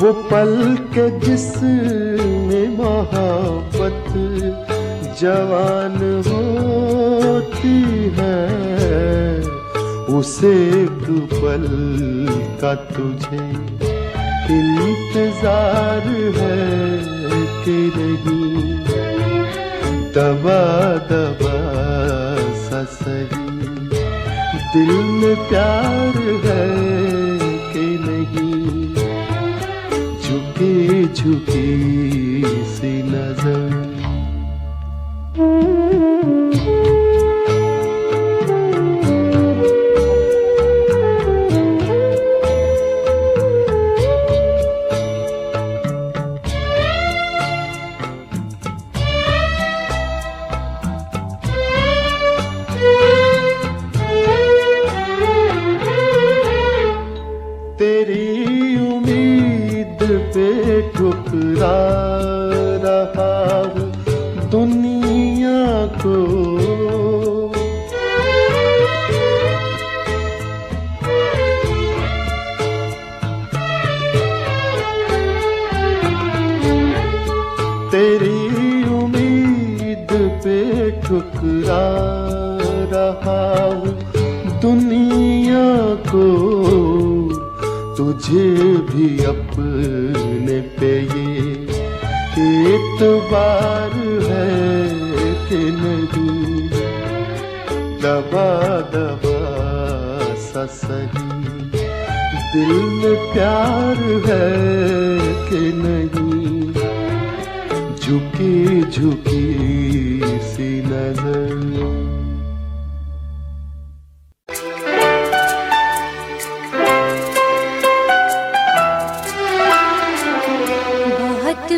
वो पल के जिसमें मोहब्बत जवान होती है। उसे एक पल का तुझे इंतजार है कि नहीं, दबा दबा सा सही दिल में प्यार है कि नहीं। झुकी झुकी सी नजर ठुकरा रहा हूँ दुनिया को। तेरी उम्मीद पे ठुकरा रहा हूँ दुनिया को। तुझे भी अपने पे ये एतबार है कि नहीं, दबा दबा सा सही दिल में प्यार है कि नहीं। झुकी झुकी सी नजर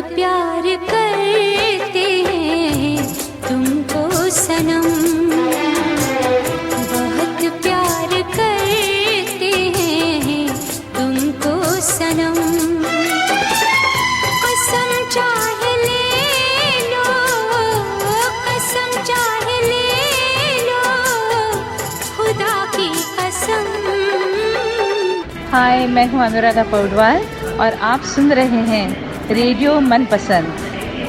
प्यार करते हैं तुमको सनम, बहुत प्यार करते हैं तुमको सनम। कसम चाहे ले लो, कसम चाहे ले लो, खुदा की कसम। हाय, मैं हूँ अनुराधा पौडवाल और आप सुन रहे हैं रेडियो मनपसंद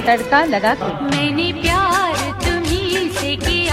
तड़का लगा के। मैंने प्यार तुम्हीं से किया।